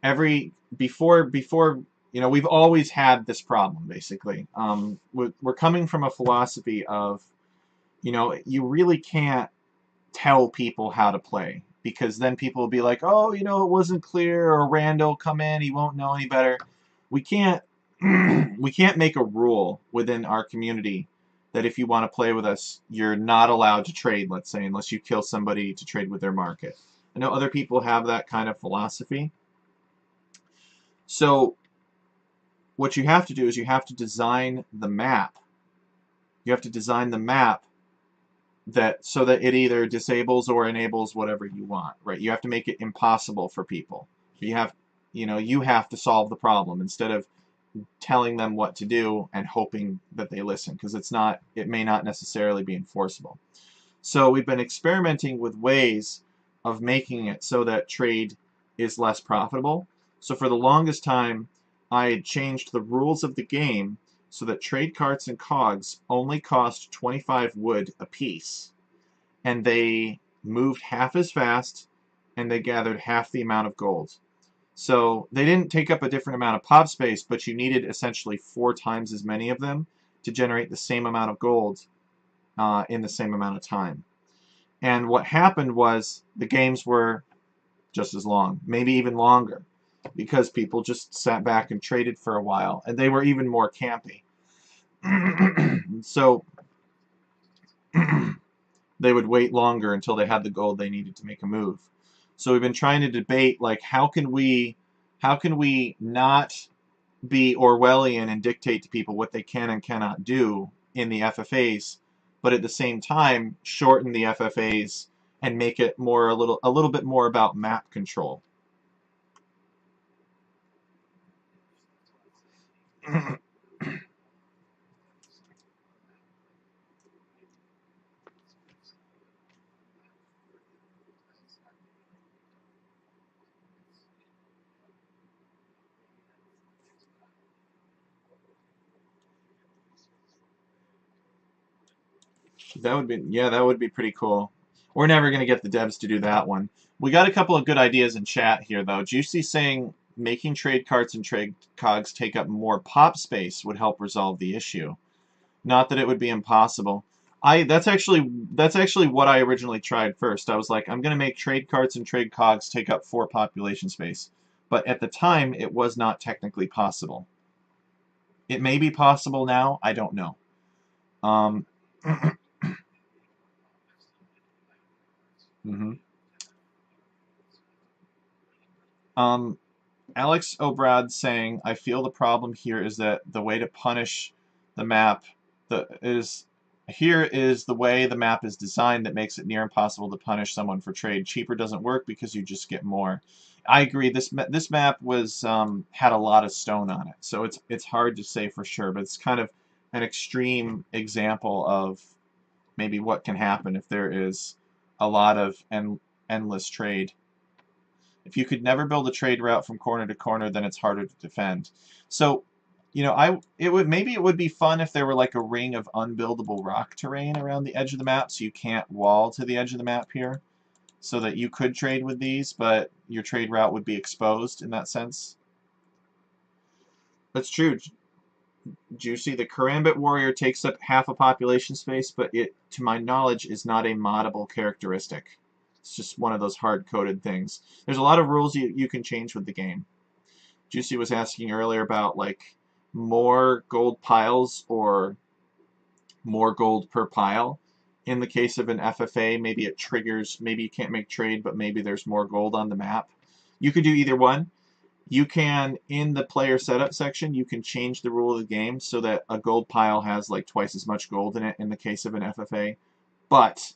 every before we've always had this problem basically. We're coming from a philosophy of you really can't tell people how to play because then people will be like, oh, it wasn't clear, or Randall come in, he won't know any better. We can't we can't make a rule within our community that if you want to play with us, you're not allowed to trade, let's say, unless you kill somebody to trade with their market. I know other people have that kind of philosophy. So what you have to do is you have to design the map. You have to design the map that so that it either disables or enables whatever you want, right? You have to make it impossible for people. You have, you have to solve the problem instead of telling them what to do and hoping that they listen, because it may not necessarily be enforceable. So we've been experimenting with ways of making it so that trade is less profitable. So for the longest time, I had changed the rules of the game so that trade carts and cogs only cost 25 wood apiece, and they moved half as fast, and they gathered half the amount of gold. So they didn't take up a different amount of pop space, but you needed essentially 4 times as many of them to generate the same amount of gold in the same amount of time. And what happened was the games were just as long, maybe even longer, because people just sat back and traded for a while, and they were even more campy. So they would wait longer until they had the gold they needed to make a move. So we've been trying to debate, like, how can we not be Orwellian and dictate to people what they can and cannot do in the FFAs, but at the same time shorten the FFAs and make it more a little bit more about map control. That would be pretty cool. We're never going to get the devs to do that one. We got a couple of good ideas in chat here, though. Juicy saying making trade carts and trade cogs take up more pop space would help resolve the issue. Not that it would be impossible. That's actually what I originally tried first. I was like, I'm going to make trade carts and trade cogs take up 4 population space. But at the time, it was not technically possible. It may be possible now. I don't know. Mm-hmm. Alex O'Brad saying, I feel the problem here is that the way to punish the map here is the way the map is designed that makes it near impossible to punish someone for trade. Cheaper doesn't work because you just get more. I agree. This map was had a lot of stone on it, so it's hard to say for sure, but it's kind of an extreme example of maybe what can happen if there is a lot of endless trade. If you could never build a trade route from corner to corner, then it's harder to defend. So, maybe it would be fun if there were like a ring of unbuildable rock terrain around the edge of the map, so you can't wall to the edge of the map here, so that you could trade with these, but your trade route would be exposed in that sense. That's true. Juicy, the Karambit Warrior takes up half a population space, but it, to my knowledge, is not a moddable characteristic. It's just one of those hard-coded things. There's a lot of rules you can change with the game. Juicy was asking earlier about, like, more gold piles or more gold per pile. In the case of an FFA, maybe it triggers, maybe you can't make trade, but maybe there's more gold on the map. You could do either one. You can, in the player setup section, you can change the rule of the game so that a gold pile has like twice as much gold in it in the case of an FFA. But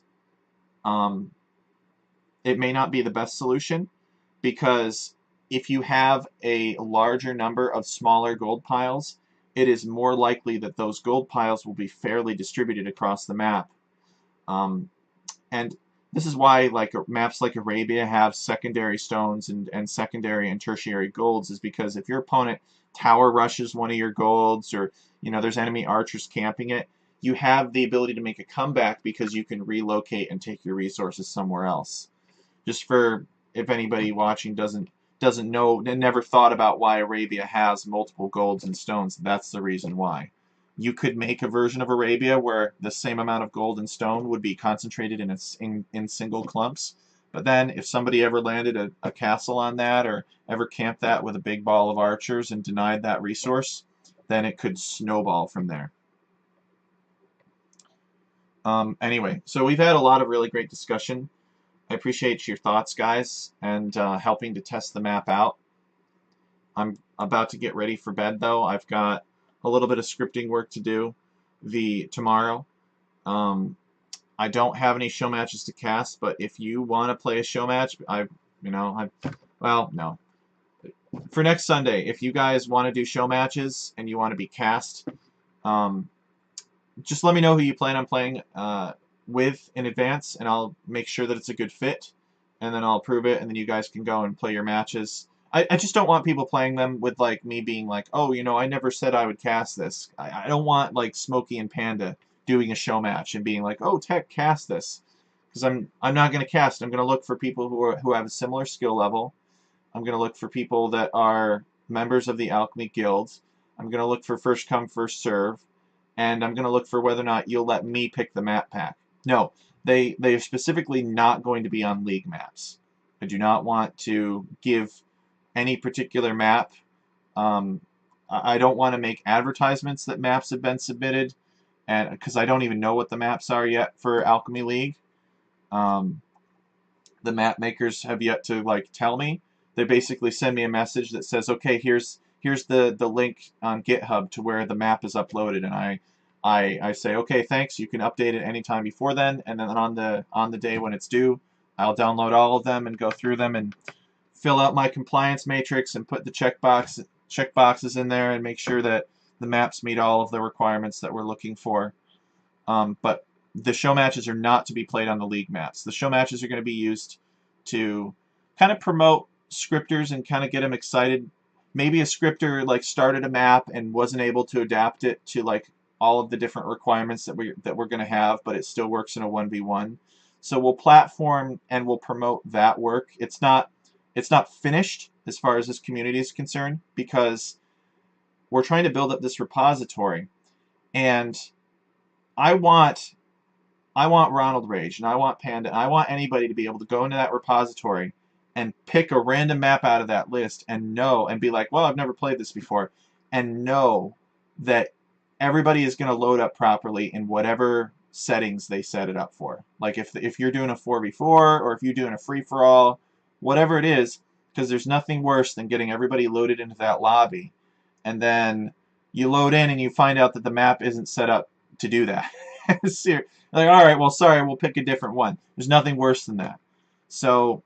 it may not be the best solution, because if you have a larger number of smaller gold piles, it is more likely that those gold piles will be fairly distributed across the map. And this is why maps like Arabia have secondary stones and secondary and tertiary golds, is because if your opponent tower rushes one of your golds, or there's enemy archers camping it, you have the ability to make a comeback because you can relocate and take your resources somewhere else. Just for if anybody watching doesn't know and never thought about why Arabia has multiple golds and stones, that's the reason why. You could make a version of Arabia where the same amount of gold and stone would be concentrated in single clumps. But then if somebody ever landed a castle on that, or ever camped that with a big ball of archers and denied that resource, then it could snowball from there. Anyway, so we've had a lot of really great discussion. I appreciate your thoughts, guys, and helping to test the map out. I'm about to get ready for bed, though. I've got a little bit of scripting work to do tomorrow. I don't have any show matches to cast, but if you want to play a show match, well, no. For next Sunday, if you guys want to do show matches and you want to be cast, just let me know who you plan on playing with in advance, and I'll make sure that it's a good fit, and then I'll approve it, and then you guys can go and play your matches. I just don't want people playing them with like me being like, oh, I never said I would cast this. I don't want like Smokey and Panda doing a show match and being like, oh, Tech, cast this, because I'm not going to cast. I'm going to look for people who have a similar skill level. I'm going to look for people that are members of the Alchemy Guild. I'm going to look for first come, first serve, and I'm going to look for whether or not you'll let me pick the map pack. No, they are specifically not going to be on League maps. I do not want to give any particular map. I don't want to make advertisements that maps have been submitted, and because I don't even know what the maps are yet for Alchemy League. The map makers have yet to like tell me. They basically send me a message that says, okay, here's the link on GitHub to where the map is uploaded, and I say, okay, thanks, you can update it anytime before then, and then on the day when it's due, I'll download all of them and go through them and fill out my compliance matrix and put the checkboxes in there and make sure that the maps meet all of the requirements that we're looking for. But the show matches are not to be played on the League maps. The show matches are going to be used to kind of promote scripters and kind of get them excited. Maybe a scripter like started a map and wasn't able to adapt it to like all of the different requirements that we're going to have, but it still works in a 1v1. So we'll platform and we'll promote that work. It's not finished as far as this community is concerned, because we're trying to build up this repository, and I want Ronald Rage, and I want Panda, and I want anybody to be able to go into that repository and pick a random map out of that list and know and be like, well, I've never played this before, and know that everybody is going to load up properly in whatever settings they set it up for. Like if you're doing a 4v4 or if you're doing a free-for-all, whatever it is, because there's nothing worse than getting everybody loaded into that lobby, and then you load in and you find out that the map isn't set up to do that. Like, all right, well, sorry, we'll pick a different one. There's nothing worse than that. So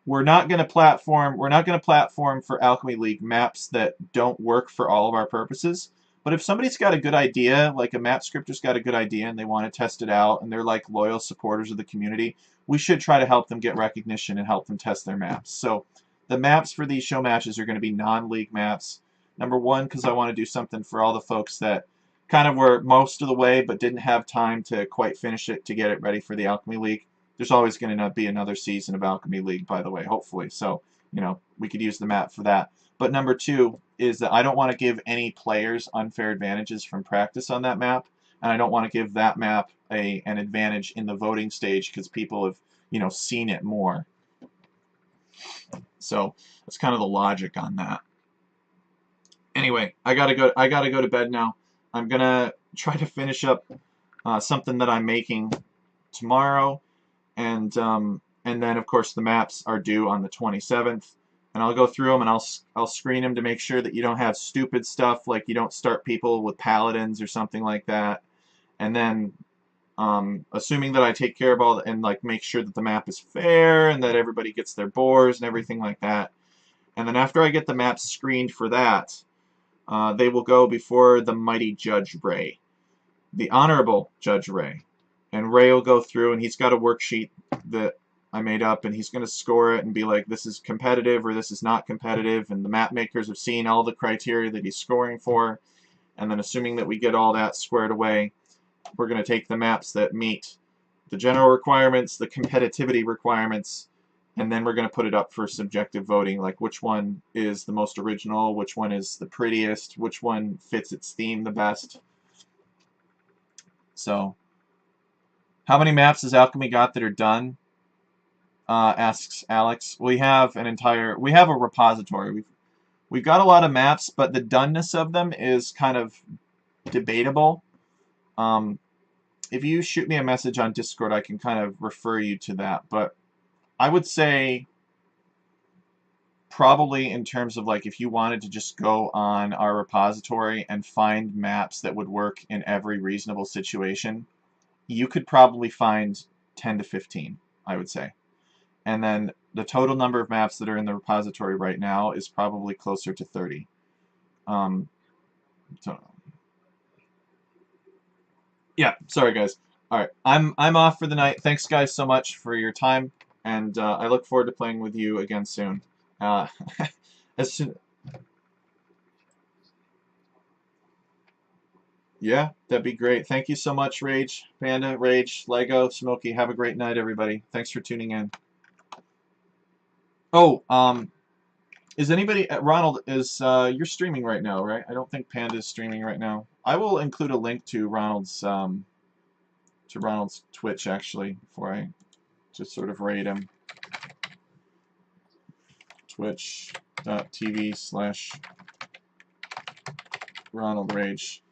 we're not going to platform for Alchemy League maps that don't work for all of our purposes. But if somebody's got a good idea, like a map scripter's got a good idea and they want to test it out and they're like loyal supporters of the community, we should try to help them get recognition and help them test their maps. So the maps for these show matches are going to be non-league maps. Number one, because I want to do something for all the folks that kind of were most of the way but didn't have time to quite finish it to get it ready for the Alchemy League. There's always going to be another season of Alchemy League, by the way, hopefully. So, we could use the map for that. But number two is that I don't want to give any players unfair advantages from practice on that map, and I don't want to give that map an advantage in the voting stage because people have, seen it more. So that's kind of the logic on that. Anyway, I gotta go to bed now. I'm gonna try to finish up something that I'm making tomorrow, and then of course the maps are due on the 27th, and I'll go through them and I'll screen them to make sure that you don't have stupid stuff like you don't start people with paladins or something like that, and then assuming that I take care of all and like make sure that the map is fair and that everybody gets their boars and everything like that, and then after I get the maps screened for that, they will go before the mighty Judge Ray, the Honorable Judge Ray. And Ray will go through, and he's got a worksheet that I made up, and he's going to score it and be like, this is competitive or this is not competitive, and the map makers have seen all the criteria that he's scoring for, and then assuming that we get all that squared away, we're going to take the maps that meet the general requirements, the competitivity requirements, and then we're going to put it up for subjective voting, like which one is the most original, which one is the prettiest, which one fits its theme the best. So, how many maps has Alchemy got that are done? Asks Alex. We have a repository. We've got a lot of maps, but the doneness of them is kind of debatable. if you shoot me a message on Discord, I can kind of refer you to that. But I would say probably in terms of like if you wanted to just go on our repository and find maps that would work in every reasonable situation, you could probably find 10 to 15, I would say. And then the total number of maps that are in the repository right now is probably closer to 30. So, yeah, sorry guys. All right, I'm off for the night. Thanks guys so much for your time, and I look forward to playing with you again soon. As soon, yeah, that'd be great. Thank you so much, Rage, Panda, Rage, Lego, Smokey. Have a great night, everybody. Thanks for tuning in. Oh, is anybody, Ronald, is you're streaming right now, right? I don't think Panda's streaming right now. I will include a link to Ronald's Twitch actually before I just sort of raid him. Twitch.tv/Ronald Rage.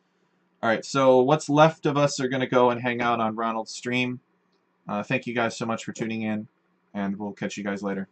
Alright, so what's left of us are going to go and hang out on Ronald's stream. Thank you guys so much for tuning in, and we'll catch you guys later.